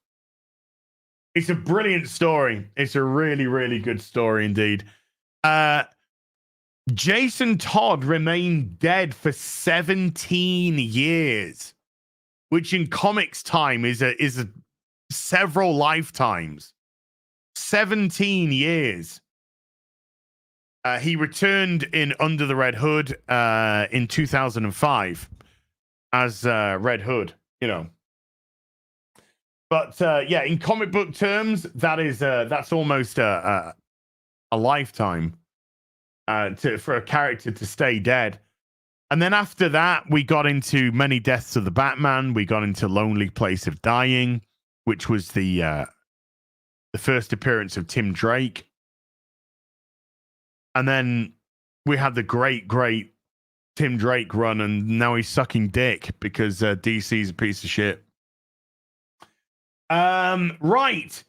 It's a brilliant story. It's a really, really good story indeed. Jason Todd remained dead for 17 years, which in comics time is a several lifetimes. 17 years. He returned in Under the Red Hood in 2005 as Red Hood, But in comic book terms, that's almost a lifetime for a character to stay dead. And then after that, we got into Many Deaths of the Batman. We got into Lonely Place of Dying, which was the first appearance of Tim Drake. And then we had the great Tim Drake run, and now he's sucking dick because DC's a piece of shit. Right.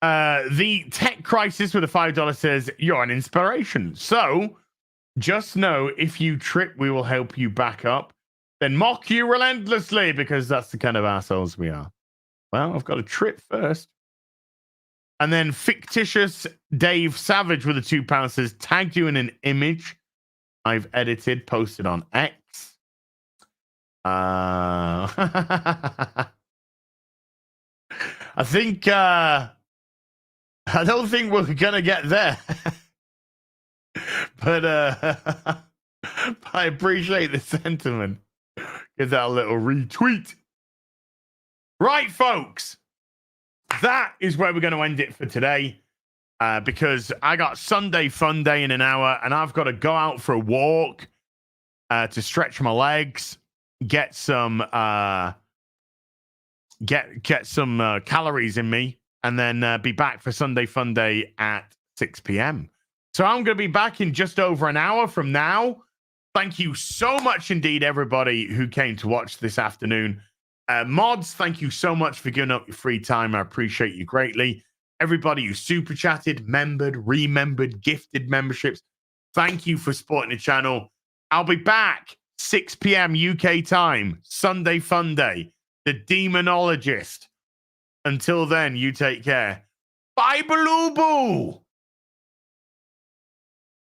The Tech Crisis with a $5 says, you're an inspiration. So just know if you trip, we will help you back up. Then mock you relentlessly because that's the kind of assholes we are. Well, I've got to trip first. And then Fictitious Dave Savage with a £2 says, tagged you in an image I've edited, posted on X. I think I don't think we're gonna get there. But I appreciate the sentiment. Give that a little retweet. Right, folks. That is where we're going to end it for today. Because I got Sunday Fun Day in an hour, and I've got to go out for a walk to stretch my legs, get some calories in me, and then be back for Sunday Fun Day at 6 p.m. So I'm going to be back in just over an hour from now. Thank you so much indeed, everybody who came to watch this afternoon. Mods, thank you so much for giving up your free time. I appreciate you greatly. Everybody who super chatted, membered, remembered, gifted memberships, thank you for supporting the channel. I'll be back 6 p.m. UK time, Sunday Fun Day, the Demonologist. Until then, you take care. Bye, Baloo Boo.